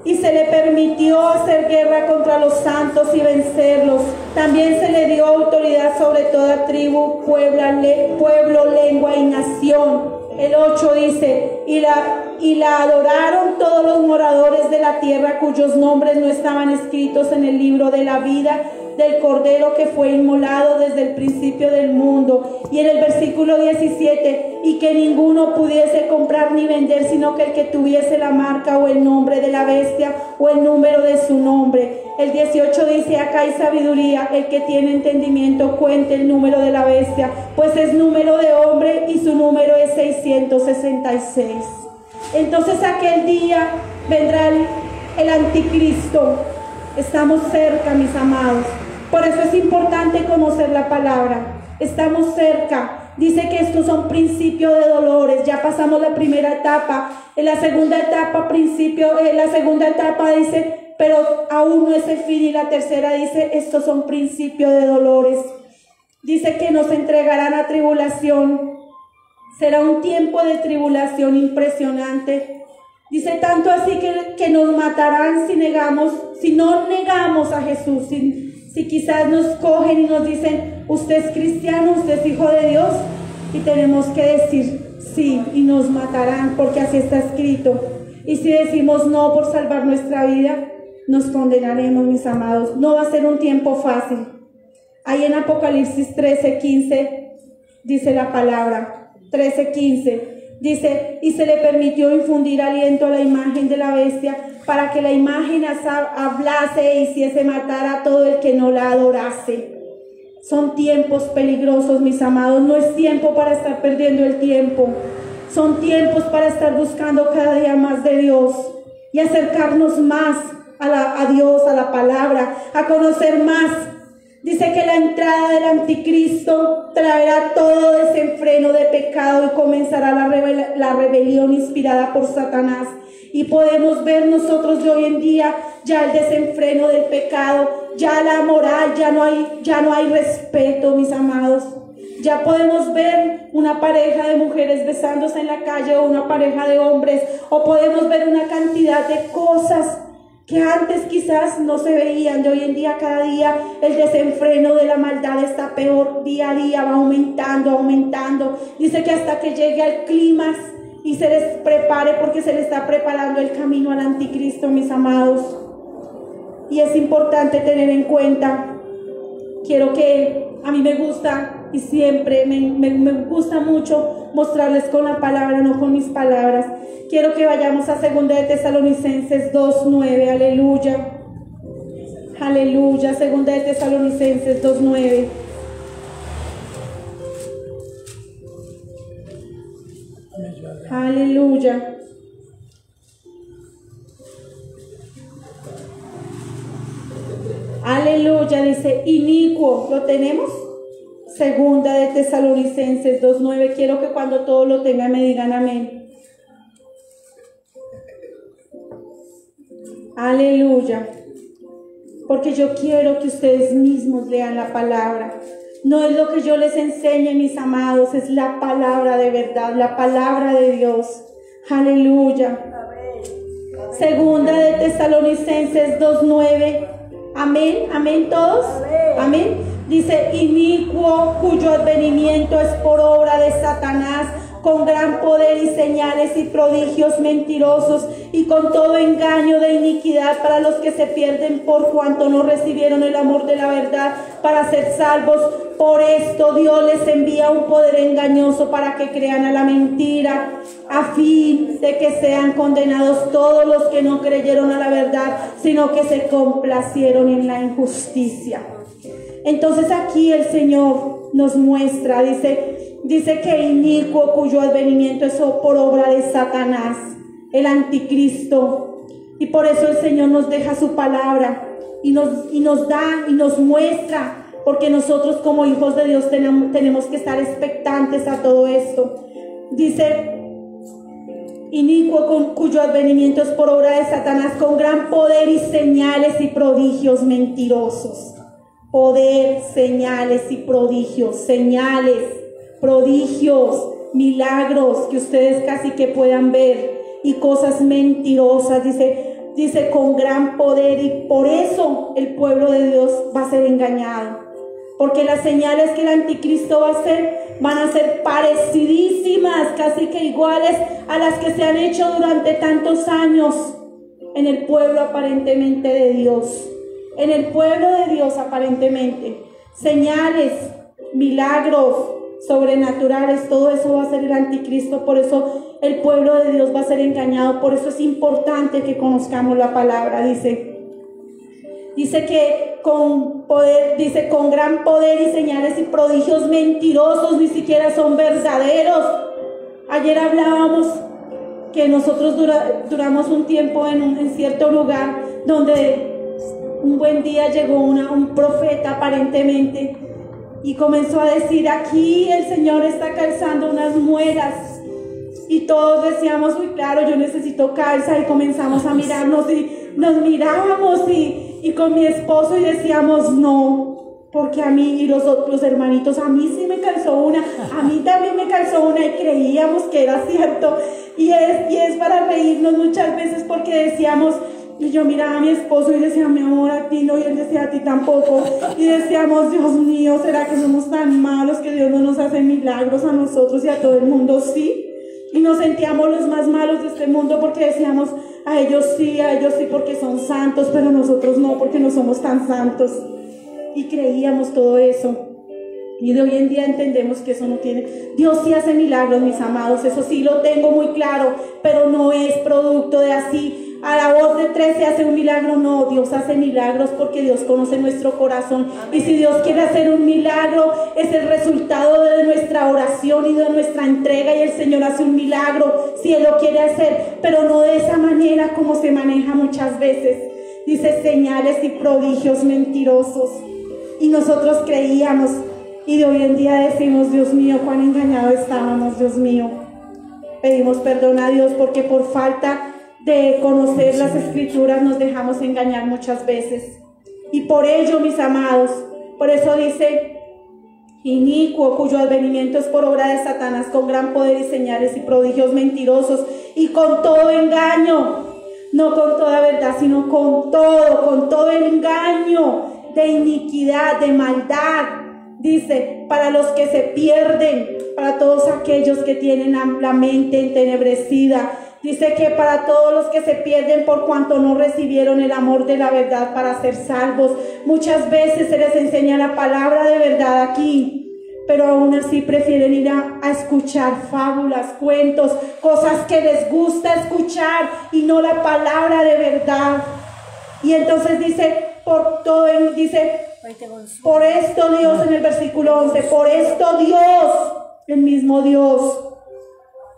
Speaker 1: y se le permitió hacer guerra contra los santos y vencerlos. También se le dio autoridad sobre toda tribu, pueblo, lengua y nación. El 8 dice: y la adoraron todos los moradores de la tierra cuyos nombres no estaban escritos en el libro de la vida del Cordero que fue inmolado desde el principio del mundo. Y en el versículo 17: y que ninguno pudiese comprar ni vender, sino que el que tuviese la marca o el nombre de la bestia o el número de su nombre. El 18 dice: acá hay sabiduría, el que tiene entendimiento cuente el número de la bestia, pues es número de hombre y su número es 666. Entonces aquel día vendrá el anticristo. Estamos cerca, mis amados. Por eso es importante conocer la palabra. Estamos cerca. Dice que estos son principios de dolores. Ya pasamos la primera etapa. En la segunda etapa, dice, pero aún no es el fin. Y la tercera dice, estos son principios de dolores. Dice que nos entregarán a tribulación. Será un tiempo de tribulación impresionante. Dice tanto así que nos matarán si no negamos a Jesús. Si quizás nos cogen y nos dicen: usted es cristiano, usted es hijo de Dios, y tenemos que decir sí, y nos matarán porque así está escrito. Y si decimos no por salvar nuestra vida, nos condenaremos, mis amados. No va a ser un tiempo fácil. Ahí en Apocalipsis 13:15 dice la palabra, 13:15. Dice: y se le permitió infundir aliento a la imagen de la bestia, para que la imagen hablase e hiciese matar a todo el que no la adorase. Son tiempos peligrosos, mis amados. No es tiempo para estar perdiendo el tiempo. Son tiempos para estar buscando cada día más de Dios y acercarnos más a Dios, a la palabra, a conocer más. Dice que la entrada del anticristo traerá todo desenfreno de pecado y comenzará la rebelión inspirada por Satanás. Y podemos ver nosotros de hoy en día ya el desenfreno del pecado, ya la moral, ya no hay respeto, mis amados. Ya podemos ver una pareja de mujeres besándose en la calle, o una pareja de hombres, o podemos ver una cantidad de cosas que antes quizás no se veían. De hoy en día, cada día el desenfreno de la maldad está peor, día a día va aumentando. Dice que hasta que llegue al clímax y se les prepare, porque se le está preparando el camino al anticristo, mis amados. Y es importante tener en cuenta, a mí me gusta, y siempre me gusta mucho mostrarles con la palabra, no con mis palabras. Quiero que vayamos a 2 de Tesalonicenses 2:9, aleluya. Aleluya, 2 de Tesalonicenses 2:9. Aleluya. Aleluya, dice inicuo. ¿Lo tenemos? 2 de Tesalonicenses 2:9. Quiero que cuando todos lo tengan me digan amén. Aleluya. Porque yo quiero que ustedes mismos lean la palabra. No es lo que yo les enseñe, mis amados, es la palabra de verdad, la palabra de Dios. Aleluya. Segunda de Tesalonicenses 2:9. Amén, amén todos. Amén. Dice, inicuo cuyo advenimiento es por obra de Satanás, con gran poder y señales y prodigios mentirosos, y con todo engaño de iniquidad para los que se pierden por cuanto no recibieron el amor de la verdad para ser salvos. Por esto Dios les envía un poder engañoso para que crean a la mentira, a fin de que sean condenados todos los que no creyeron a la verdad, sino que se complacieron en la injusticia. Entonces aquí el Señor nos muestra, dice que inicuo cuyo advenimiento es por obra de Satanás, el anticristo. Y por eso el Señor nos deja su palabra y nos da y nos muestra, porque nosotros como hijos de Dios tenemos que estar expectantes a todo esto. Dice, inicuo cuyo advenimiento es por obra de Satanás, con gran poder y señales y prodigios mentirosos. Poder, señales y prodigios, prodigios, milagros que ustedes casi que puedan ver, y cosas mentirosas, dice con gran poder, y por eso el pueblo de Dios va a ser engañado, porque las señales que el anticristo va a hacer van a ser parecidísimas, casi que iguales a las que se han hecho durante tantos años en el pueblo aparentemente de Dios. En el pueblo de Dios aparentemente, señales, milagros sobrenaturales, todo eso va a ser el anticristo. Por eso el pueblo de Dios va a ser engañado. Por eso es importante que conozcamos la palabra. Dice que con poder, con gran poder y señales y prodigios mentirosos, ni siquiera son verdaderos. Ayer hablábamos que nosotros duramos un tiempo en cierto lugar donde un buen día llegó un profeta aparentemente y comenzó a decir, aquí el Señor está calzando unas muelas, y todos decíamos, uy, claro, yo necesito calza, y comenzamos a mirarnos y nos mirábamos y con mi esposo y decíamos, no, porque a mí y los hermanitos, a mí sí me calzó una, a mí también me calzó una, y creíamos que era cierto, y es para reírnos muchas veces, porque decíamos, y yo miraba a mi esposo y decía, mi amor, a ti no, y él decía, a ti tampoco, y decíamos, Dios mío, ¿será que somos tan malos que Dios no nos hace milagros a nosotros y a todo el mundo? Sí, y nos sentíamos los más malos de este mundo, porque decíamos, a ellos sí porque son santos, pero nosotros no, porque no somos tan santos, y creíamos todo eso. Y de hoy en día entendemos que eso no tiene. Dios sí hace milagros, mis amados, eso sí lo tengo muy claro, pero no es producto de así, a la voz de tres se hace un milagro. No, Dios hace milagros porque Dios conoce nuestro corazón. Y si Dios quiere hacer un milagro, es el resultado de nuestra oración y de nuestra entrega, y el Señor hace un milagro si Él lo quiere hacer, pero no de esa manera como se maneja muchas veces. Dice señales y prodigios mentirosos, y nosotros creíamos, y de hoy en día decimos, Dios mío, cuán engañados estábamos, Dios mío. Pedimos perdón a Dios porque por falta de conocer las escrituras nos dejamos engañar muchas veces. Y por ello, mis amados, por eso dice, inicuo cuyo advenimiento es por obra de Satanás, con gran poder y señales y prodigios mentirosos, y con todo engaño, no con toda verdad, sino con todo engaño de iniquidad, de maldad. Dice, para los que se pierden, para todos aquellos que tienen la mente entenebrecida. Dice que para todos los que se pierden por cuanto no recibieron el amor de la verdad para ser salvos. Muchas veces se les enseña la palabra de verdad aquí, pero aún así prefieren ir a escuchar fábulas, cuentos, cosas que les gusta escuchar y no la palabra de verdad. Y entonces dice, por esto Dios, en el versículo 11, por esto Dios, el mismo Dios,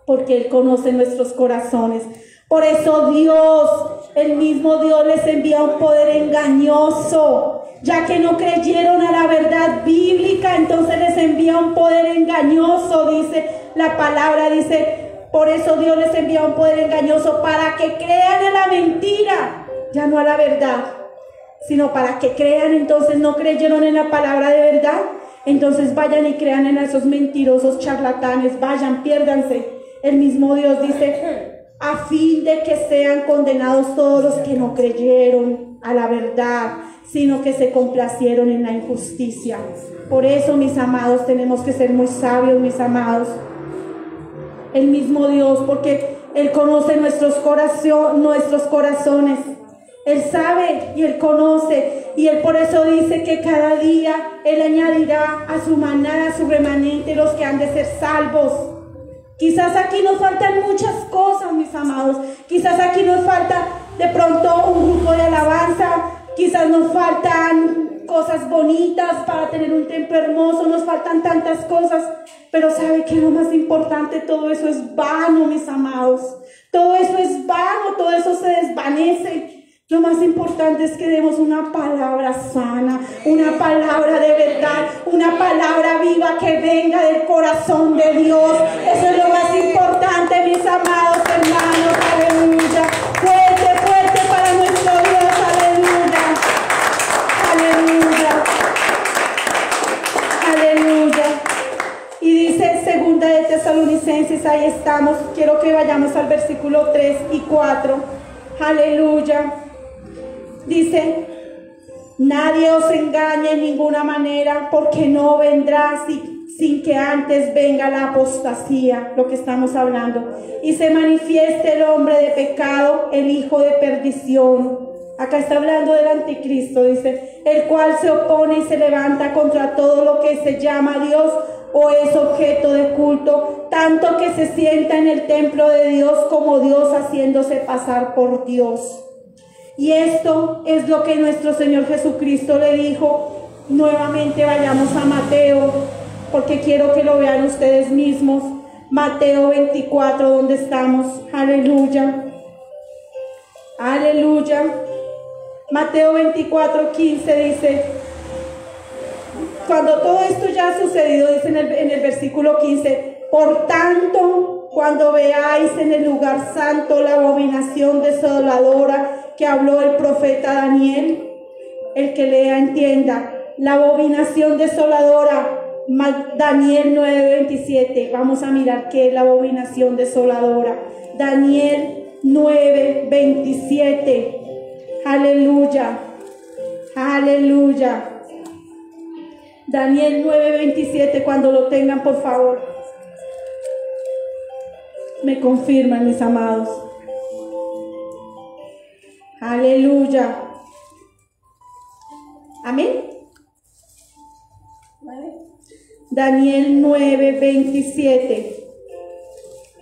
Speaker 1: porque Él conoce nuestros corazones, por eso Dios, el mismo Dios, les envía un poder engañoso, ya que no creyeron a la verdad bíblica, entonces les envía un poder engañoso, dice la palabra, dice, por eso Dios les envía un poder engañoso para que crean en la mentira, ya no a la verdad, sino para que crean. Entonces no creyeron en la palabra de verdad, entonces vayan y crean en esos mentirosos charlatanes, vayan, piérdanse. El mismo Dios dice, a fin de que sean condenados todos los que no creyeron a la verdad, sino que se complacieron en la injusticia. Por eso, mis amados, tenemos que ser muy sabios, mis amados. El mismo Dios, porque Él conoce nuestros corazones. Él sabe y Él conoce, y Él por eso dice que cada día Él añadirá a su manada, a su remanente, los que han de ser salvos. Quizás aquí nos faltan muchas cosas, mis amados. Quizás aquí nos falta de pronto un grupo de alabanza. Quizás nos faltan cosas bonitas para tener un templo hermoso. Nos faltan tantas cosas. Pero ¿sabe qué es lo más importante? Todo eso es vano, mis amados. Todo eso es vano, todo eso se desvanece. Lo más importante es que demos una palabra sana, una palabra de verdad, una palabra viva que venga del corazón de Dios. Eso es lo más importante, mis amados hermanos. Aleluya. Fuerte, fuerte para nuestro Dios. Aleluya. Aleluya. Aleluya. Y dice segunda de Tesalonicenses, ahí estamos. Quiero que vayamos al versículo 3 y 4. Aleluya. Dice, nadie os engañe en ninguna manera, porque no vendrá sin que antes venga la apostasía, lo que estamos hablando, y se manifieste el hombre de pecado, el hijo de perdición. Acá está hablando del anticristo, dice, el cual se opone y se levanta contra todo lo que se llama Dios o es objeto de culto, tanto que se sienta en el templo de Dios como Dios, haciéndose pasar por Dios. Y esto es lo que nuestro Señor Jesucristo le dijo. Nuevamente vayamos a Mateo, porque quiero que lo vean ustedes mismos. Mateo 24, donde estamos. Aleluya. Aleluya. Mateo 24, 15 dice, cuando todo esto ya ha sucedido, dice en el versículo 15, por tanto, cuando veáis en el lugar santo la abominación desoladora que habló el profeta Daniel, el que lea entienda, la abominación desoladora, Daniel 9:27, vamos a mirar qué es la abominación desoladora. Daniel 9:27, aleluya, aleluya. Daniel 9:27, cuando lo tengan, por favor, me confirman, mis amados. Aleluya. Amén. Daniel 9:27.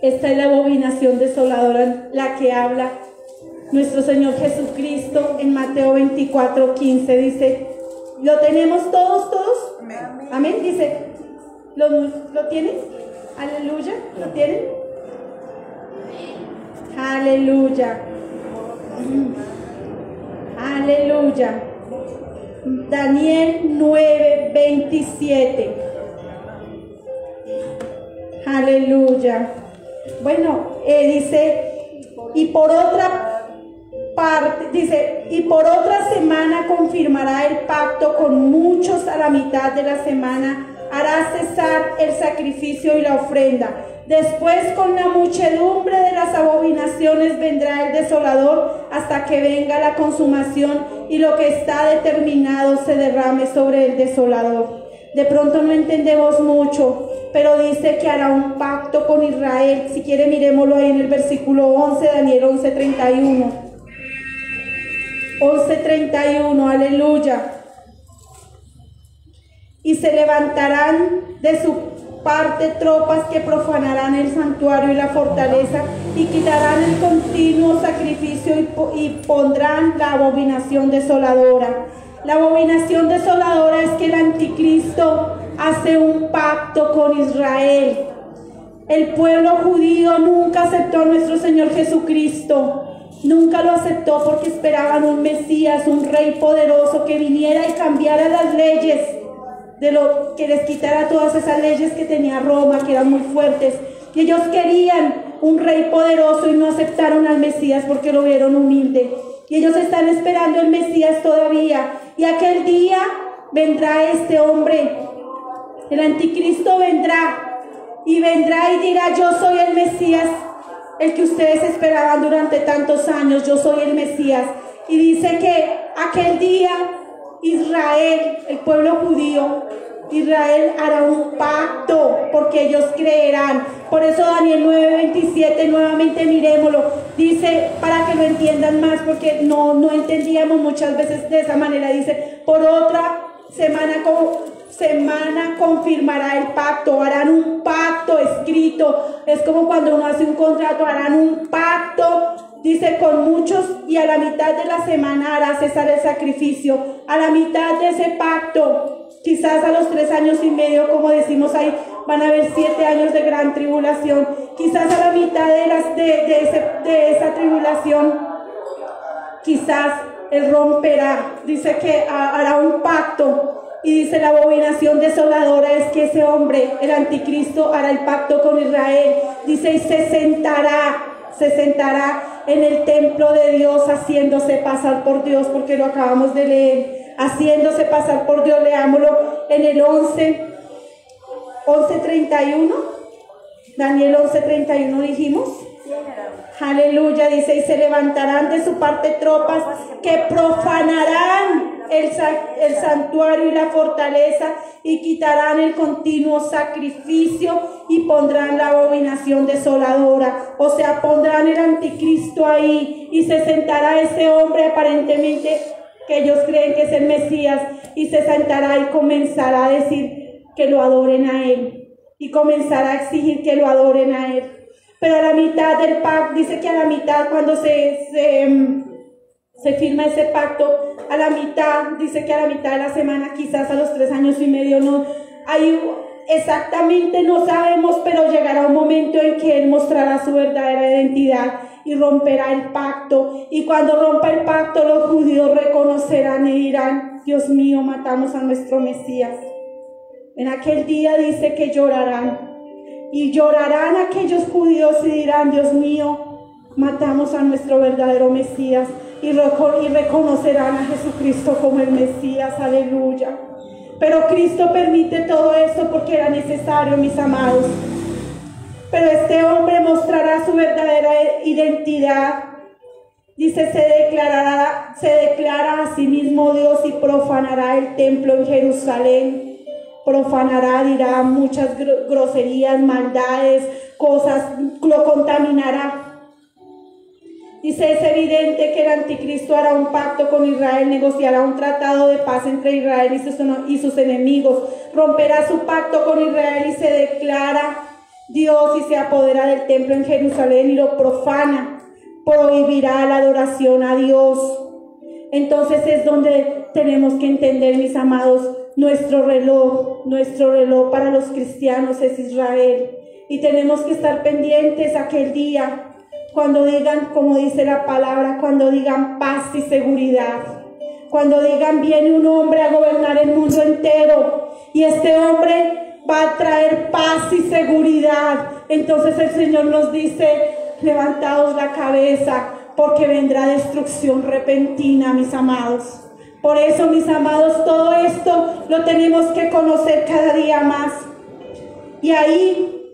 Speaker 1: Esta es la abominación desoladora, la que habla nuestro Señor Jesucristo en Mateo 24:15. Dice, ¿lo tenemos todos? Amén. Amén. Dice, ¿lo tienen? Aleluya. ¿Lo tienen? Aleluya. Aleluya. Daniel 9:27. Aleluya. Bueno, dice, y por otra parte, dice, y por otra semana confirmará el pacto con muchos a la mitad de la semana, hará cesar el sacrificio y la ofrenda. Después, con la muchedumbre de las abominaciones vendrá el desolador hasta que venga la consumación y lo que está determinado se derrame sobre el desolador. De pronto no entendemos mucho, pero dice que hará un pacto con Israel. Si quiere, miremoslo ahí en el versículo 11, Daniel 11:31. 11:31, aleluya. Y se levantarán de su parte tropas que profanarán el santuario y la fortaleza y quitarán el continuo sacrificio y pondrán la abominación desoladora. La abominación desoladora es que el anticristo hace un pacto con Israel. El pueblo judío nunca aceptó a nuestro Señor Jesucristo. Nunca lo aceptó porque esperaban un Mesías, un rey poderoso que viniera y cambiara las leyes, de lo que les quitara todas esas leyes que tenía Roma, que eran muy fuertes. Y ellos querían un rey poderoso y no aceptaron al Mesías porque lo vieron humilde. Y ellos están esperando el Mesías todavía. Y aquel día vendrá este hombre. El anticristo vendrá. Y vendrá y dirá: yo soy el Mesías, el que ustedes esperaban durante tantos años. Yo soy el Mesías. Y dice que aquel día Israel, el pueblo judío, Israel hará un pacto, porque ellos creerán. Por eso Daniel 9:27, nuevamente miremoslo, dice, para que lo entiendan más, porque no entendíamos muchas veces de esa manera. Dice: por otra semana confirmará el pacto, harán un pacto escrito. Es como cuando uno hace un contrato, harán un pacto, dice, con muchos, y a la mitad de la semana hará cesar el sacrificio. A la mitad de ese pacto, quizás a los 3 años y medio, como decimos ahí, van a haber 7 años de gran tribulación. Quizás a la mitad de esa tribulación, quizás él romperá. Dice que hará un pacto. Y dice: la abominación desoladora es que ese hombre, el anticristo, hará el pacto con Israel. Dice: y se sentará en el templo de Dios, haciéndose pasar por Dios, porque lo acabamos de leer, haciéndose pasar por Dios. Leámoslo en el 11:31, Daniel 11:31 dijimos. Aleluya. Dice: y se levantarán de su parte tropas que profanarán el santuario y la fortaleza, y quitarán el continuo sacrificio, y pondrán la abominación desoladora. O sea, pondrán el anticristo ahí, y se sentará ese hombre, aparentemente que ellos creen que es el Mesías, y se sentará y comenzará a decir que lo adoren a él, y comenzará a exigir que lo adoren a él. Pero a la mitad del pacto, dice que a la mitad, cuando se firma ese pacto, a la mitad, dice que a la mitad de la semana, quizás a los 3 años y medio, no hay exactamente, no sabemos, pero llegará un momento en que él mostrará su verdadera identidad y romperá el pacto. Y cuando rompa el pacto, los judíos reconocerán y dirán: Dios mío, matamos a nuestro Mesías. En aquel día dice que llorarán. Y llorarán aquellos judíos y dirán: Dios mío, matamos a nuestro verdadero Mesías. Y reconocerán a Jesucristo como el Mesías. Aleluya. Pero Cristo permite todo eso porque era necesario, mis amados. Pero este hombre mostrará su verdadera identidad. Dice: se declara a sí mismo Dios, y profanará el templo en Jerusalén. Profanará, dirá muchas groserías, maldades, cosas, lo contaminará. Dice: es evidente que el anticristo hará un pacto con Israel, negociará un tratado de paz entre Israel y sus enemigos, romperá su pacto con Israel y se declara Dios, y se apodera del templo en Jerusalén y lo profana, prohibirá la adoración a Dios. Entonces es donde tenemos que entender, mis amados, nuestro reloj para los cristianos es Israel, y tenemos que estar pendientes aquel día, cuando digan, como dice la palabra, cuando digan paz y seguridad, cuando digan: viene un hombre a gobernar el mundo entero, y este hombre va a traer paz y seguridad. Entonces el Señor nos dice: levantaos la cabeza, porque vendrá destrucción repentina, mis amados. Por eso, mis amados, todo esto lo tenemos que conocer cada día más. Y ahí,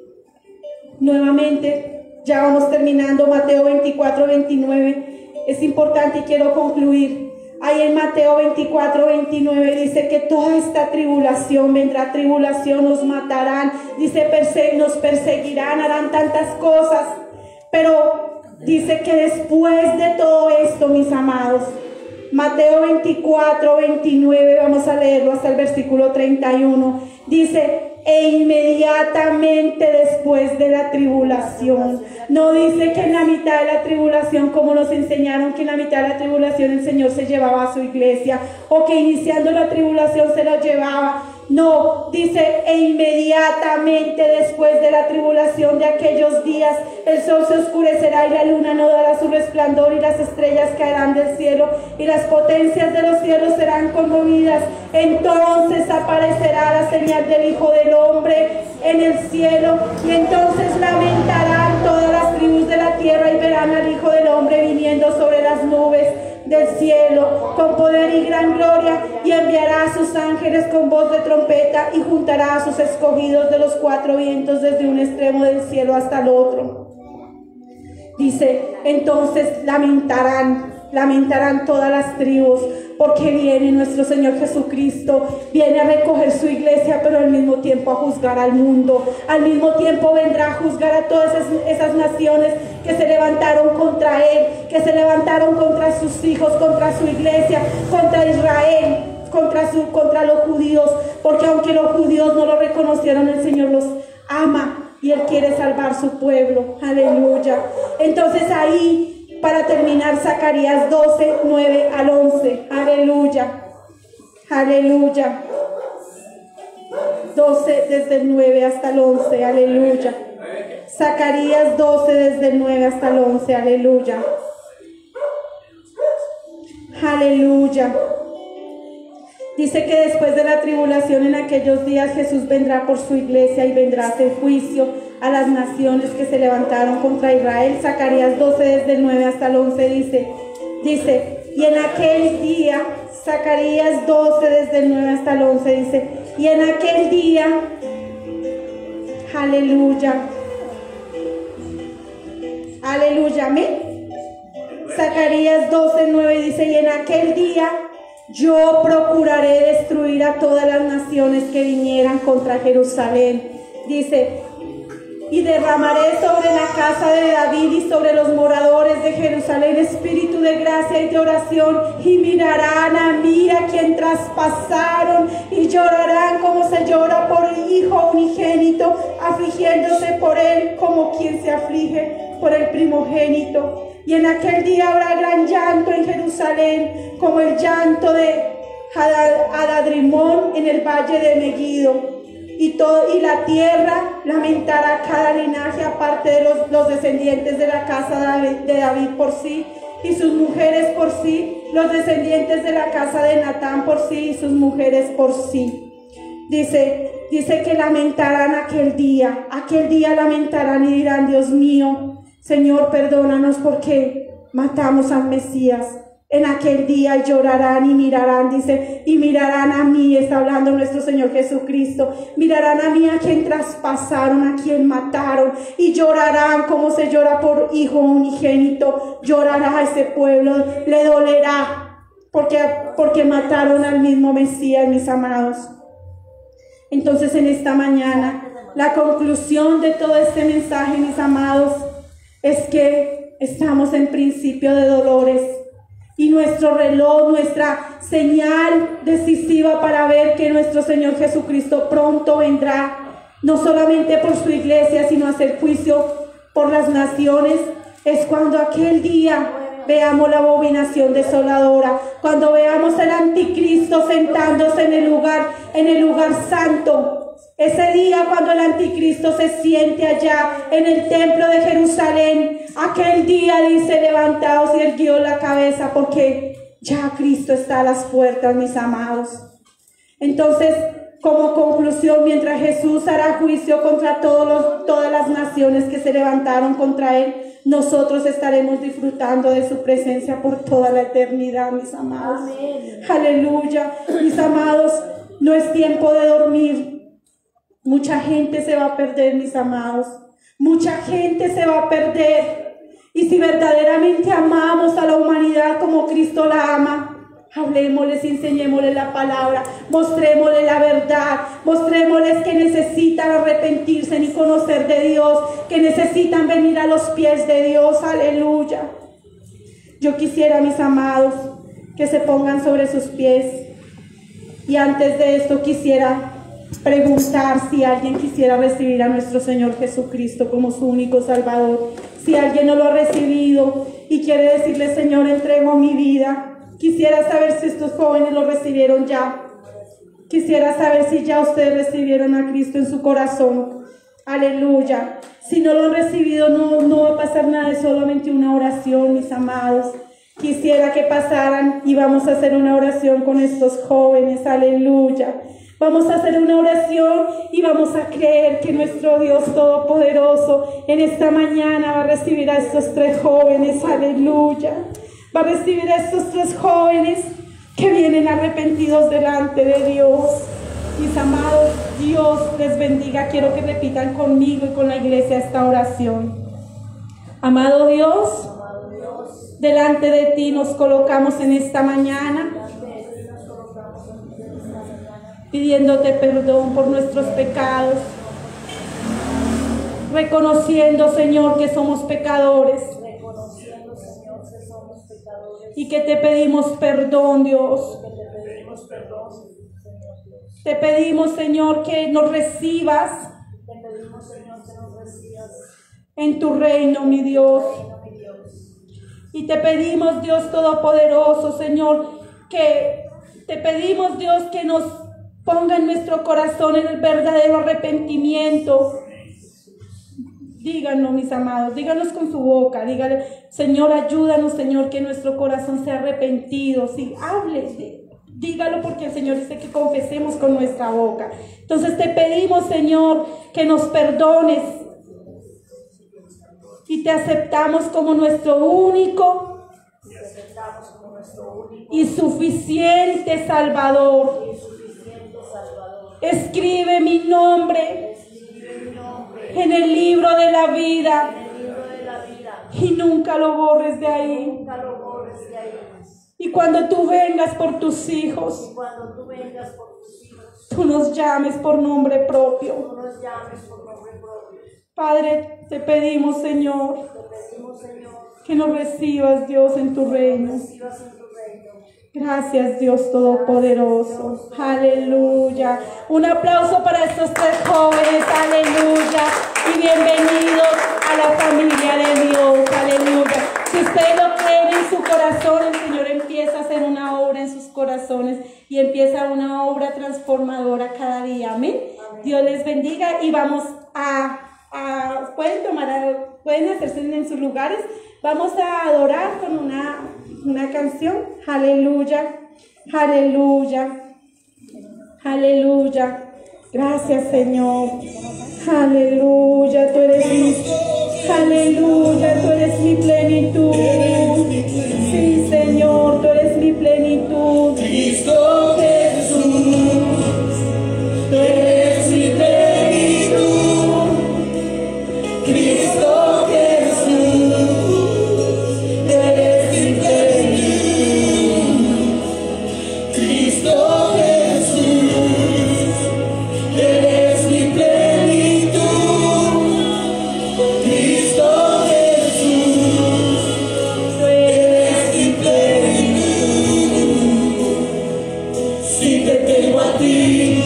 Speaker 1: nuevamente, ya vamos terminando, Mateo 24:29, es importante y quiero concluir. Ahí en Mateo 24:29 dice que toda esta tribulación, vendrá tribulación, nos matarán, dice nos perseguirán, harán tantas cosas, pero dice que después de todo esto, mis amados, Mateo 24:29, vamos a leerlo hasta el versículo 31, dice: e inmediatamente después de la tribulación. No dice que en la mitad de la tribulación, como nos enseñaron que en la mitad de la tribulación el Señor se llevaba a su iglesia, o que iniciando la tribulación se lo llevaba. No, dice: e inmediatamente después de la tribulación de aquellos días, el sol se oscurecerá y la luna no dará su resplandor, y las estrellas caerán del cielo, y las potencias de los cielos serán conmovidas. Entonces aparecerá la señal del Hijo del Hombre en el cielo, y entonces lamentarán todas las tribus de la tierra, y verán al Hijo del Hombre viniendo sobre las nubes del cielo con poder y gran gloria, y enviará a sus ángeles con voz de trompeta, y juntará a sus escogidos de los cuatro vientos desde un extremo del cielo hasta el otro. Dice, entonces lamentarán todas las tribus, porque viene nuestro Señor Jesucristo, viene a recoger su iglesia, pero al mismo tiempo a juzgar al mundo. Al mismo tiempo vendrá a juzgar a todas esas naciones que se levantaron contra Él, que se levantaron contra sus hijos, contra su iglesia, contra Israel, contra los judíos, porque aunque los judíos no lo reconocieron, el Señor los ama y Él quiere salvar su pueblo. Aleluya. Entonces ahí, para terminar, Zacarías 12, 9 al 11. Aleluya. Aleluya. 12 desde el 9 hasta el 11. Aleluya. Zacarías 12 desde el 9 hasta el 11. Aleluya. Aleluya. Dice que después de la tribulación en aquellos días Jesús vendrá por su iglesia y vendrá a hacer juicio a las naciones que se levantaron contra Israel. Zacarías 12 desde el 9 hasta el 11 dice, y en aquel día, Zacarías 12 desde el 9 hasta el 11 dice, y en aquel día, aleluya, aleluya, amén. Zacarías 12, 9 dice, y en aquel día yo procuraré destruir a todas las naciones que vinieran contra Jerusalén. Dice, y derramaré sobre la casa de David y sobre los moradores de Jerusalén espíritu de gracia y de oración, y mirarán a mí, a quien traspasaron, y llorarán como se llora por hijo unigénito, afligiéndose por él como quien se aflige por el primogénito. Y en aquel día habrá gran llanto en Jerusalén, como el llanto de Adadrimón en el valle de Megiddo. Y la tierra lamentará cada linaje, aparte de los descendientes de la casa de David por sí, y sus mujeres por sí, los descendientes de la casa de Natán por sí, y sus mujeres por sí. Dice que lamentarán aquel día lamentarán y dirán, Dios mío, Señor, perdónanos porque matamos al Mesías. En aquel día llorarán y mirarán, dice, y mirarán a mí, está hablando nuestro Señor Jesucristo, mirarán a mí, a quien traspasaron, a quien mataron, y llorarán como se llora por hijo unigénito. Llorará a ese pueblo, le dolerá, porque mataron al mismo Mesías, mis amados. Entonces, en esta mañana, la conclusión de todo este mensaje, mis amados, es que estamos en principio de dolores, y nuestro reloj, nuestra señal decisiva para ver que nuestro Señor Jesucristo pronto vendrá, no solamente por su iglesia, sino a hacer juicio por las naciones, es cuando aquel día veamos la abominación desoladora, cuando veamos el anticristo sentándose en el lugar santo. Ese día, cuando el anticristo se siente allá en el templo de Jerusalén, aquel día dice, levantaos y erguios la cabeza, porque ya Cristo está a las puertas, mis amados. Entonces, como conclusión, mientras Jesús hará juicio contra todas las naciones que se levantaron contra Él, nosotros estaremos disfrutando de su presencia por toda la eternidad, mis amados. Amén. Aleluya. Mis amados, no es tiempo de dormir. Mucha gente se va a perder, mis amados. Mucha gente se va a perder. Y si verdaderamente amamos a la humanidad como Cristo la ama, hablemosles, enseñémosles la palabra, mostrémosles la verdad, mostrémosles que necesitan arrepentirse y conocer de Dios, que necesitan venir a los pies de Dios. Aleluya. Yo quisiera, mis amados, que se pongan sobre sus pies. Y antes de esto quisiera preguntar si alguien quisiera recibir a nuestro Señor Jesucristo como su único Salvador. Si alguien no lo ha recibido y quiere decirle, Señor, entrego mi vida. Quisiera saber si estos jóvenes lo recibieron ya. Quisiera saber si ya ustedes recibieron a Cristo en su corazón. Aleluya. Si no lo han recibido, no va a pasar nada, es solamente una oración, mis amados. Quisiera que pasaran y vamos a hacer una oración con estos jóvenes. Aleluya. Vamos a hacer una oración y vamos a creer que nuestro Dios Todopoderoso en esta mañana va a recibir a estos tres jóvenes. Aleluya. va a recibir a estos 3 jóvenes que vienen arrepentidos delante de Dios. Mis amados, Dios les bendiga. Quiero que repitan conmigo y con la iglesia esta oración. Amado Dios, delante de ti nos colocamos en esta mañana, pidiéndote perdón por nuestros pecados, reconociendo, Señor, que somos pecadores y que te pedimos perdón, Dios. Te pedimos, Señor, que nos recibas en tu reino, mi Dios. Y te pedimos, Dios Todopoderoso, Señor, que te pedimos, Dios, que nos ponga en nuestro corazón el verdadero arrepentimiento. Díganos, mis amados, díganos con su boca, dígale, Señor, ayúdanos, Señor, que nuestro corazón sea arrepentido. Sí, hable, dígalo, porque el Señor dice que confesemos con nuestra boca. Entonces te pedimos, Señor, que nos perdones y te aceptamos como nuestro único y suficiente Salvador. Escribe mi nombre en el libro de la vida y nunca lo borres de ahí. Y cuando tú vengas por tus hijos, tú nos llames por nombre propio. Padre, te pedimos, Señor, que nos recibas, Dios, en tu reino. Gracias, Dios Todopoderoso. Aleluya. Un aplauso para estos 3 jóvenes. Aleluya. Y bienvenidos a la familia de Dios. Aleluya. Si ustedes lo creen en su corazón, el Señor empieza a hacer una obra en sus corazones y empieza una obra transformadora cada día. Amén. Dios les bendiga y vamos pueden hacerse en sus lugares. Vamos a adorar con una canción. Aleluya, aleluya, aleluya. Gracias, Señor. Aleluya, tú eres aleluya, tú eres mi plenitud. Sí, Señor, tú eres mi plenitud. Cristo Jesús, tú eres mi plenitud. Cristo Jesús, tú eres mi plenitud. Cristo Jesús, tú eres mi plenitud. Cristo Jesús, tú eres mi plenitud. Si te tengo a ti,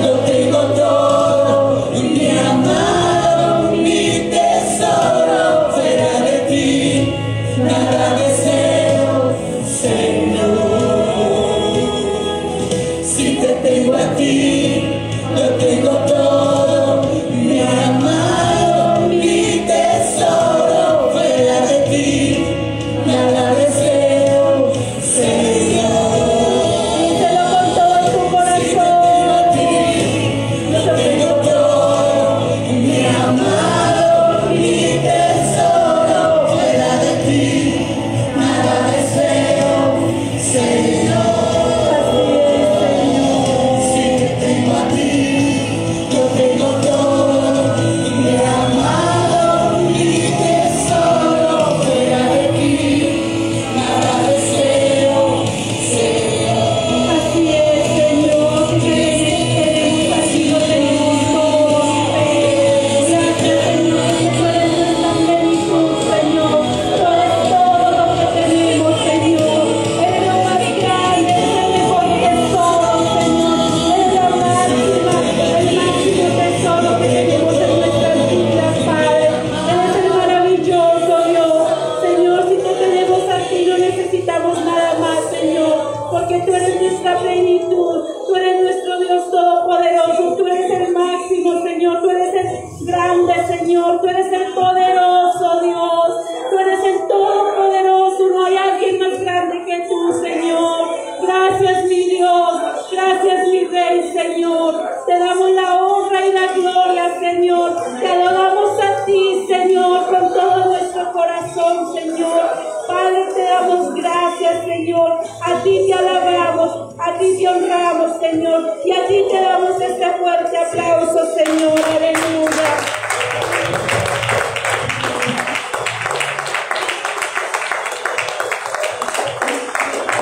Speaker 1: lo tengo todo, mi amado, mi tesoro, fuera de ti, nada deseo, Señor. Si te tengo a ti, lo tengo todo, mi amado, mi tesoro, fuera de ti, nada deseo, Señor. Díselo con todo tu corazón. Lo tengo todo, mi amado, mi tesoro, fuera de ti, nada deseo, Señor. Así es, Señor. Si te tengo a ti, lo tengo todo, mi amado, mi tesoro, fuera de ti, nada deseo, Señor. Así es, Señor, si tenemos así, lo tenemos todo. Gracias, Señor, que tú eres nuestra plenitud, Señor. Tú eres todo lo que tenemos, Señor. Eres lo más grande, eres el mejor tesoro, Señor. Eres la máxima, el máximo tesoro que tenemos en nuestras vidas, Padre. Eres el maravilloso Dios. Señor, si te tenemos a ti, no necesitamos nada más, Señor, porque tú eres nuestra plenitud, tú eres nuestro Dios todopoderoso, tú eres el máximo, Señor, tú eres el grande, Señor, tú eres el poderoso, Dios, tú eres el todopoderoso, no hay alguien más grande que tú, Señor. Gracias, mi Dios, gracias, mi Rey, Señor, te damos la honra y la gloria, Señor, te adoramos a ti, Señor, con todo nuestro corazón, Señor. Padre, te damos gracias. Aleluya, Señor. A ti te alabamos, a ti te honramos, Señor. Y a ti te damos este fuerte aplauso, Señor. Aleluya.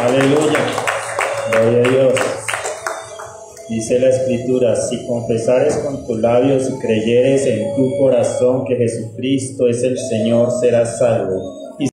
Speaker 2: Aleluya. Gloria a Dios. Dice la Escritura: si confesares con tus labios y creyeres en tu corazón que Jesucristo es el Señor, serás salvo.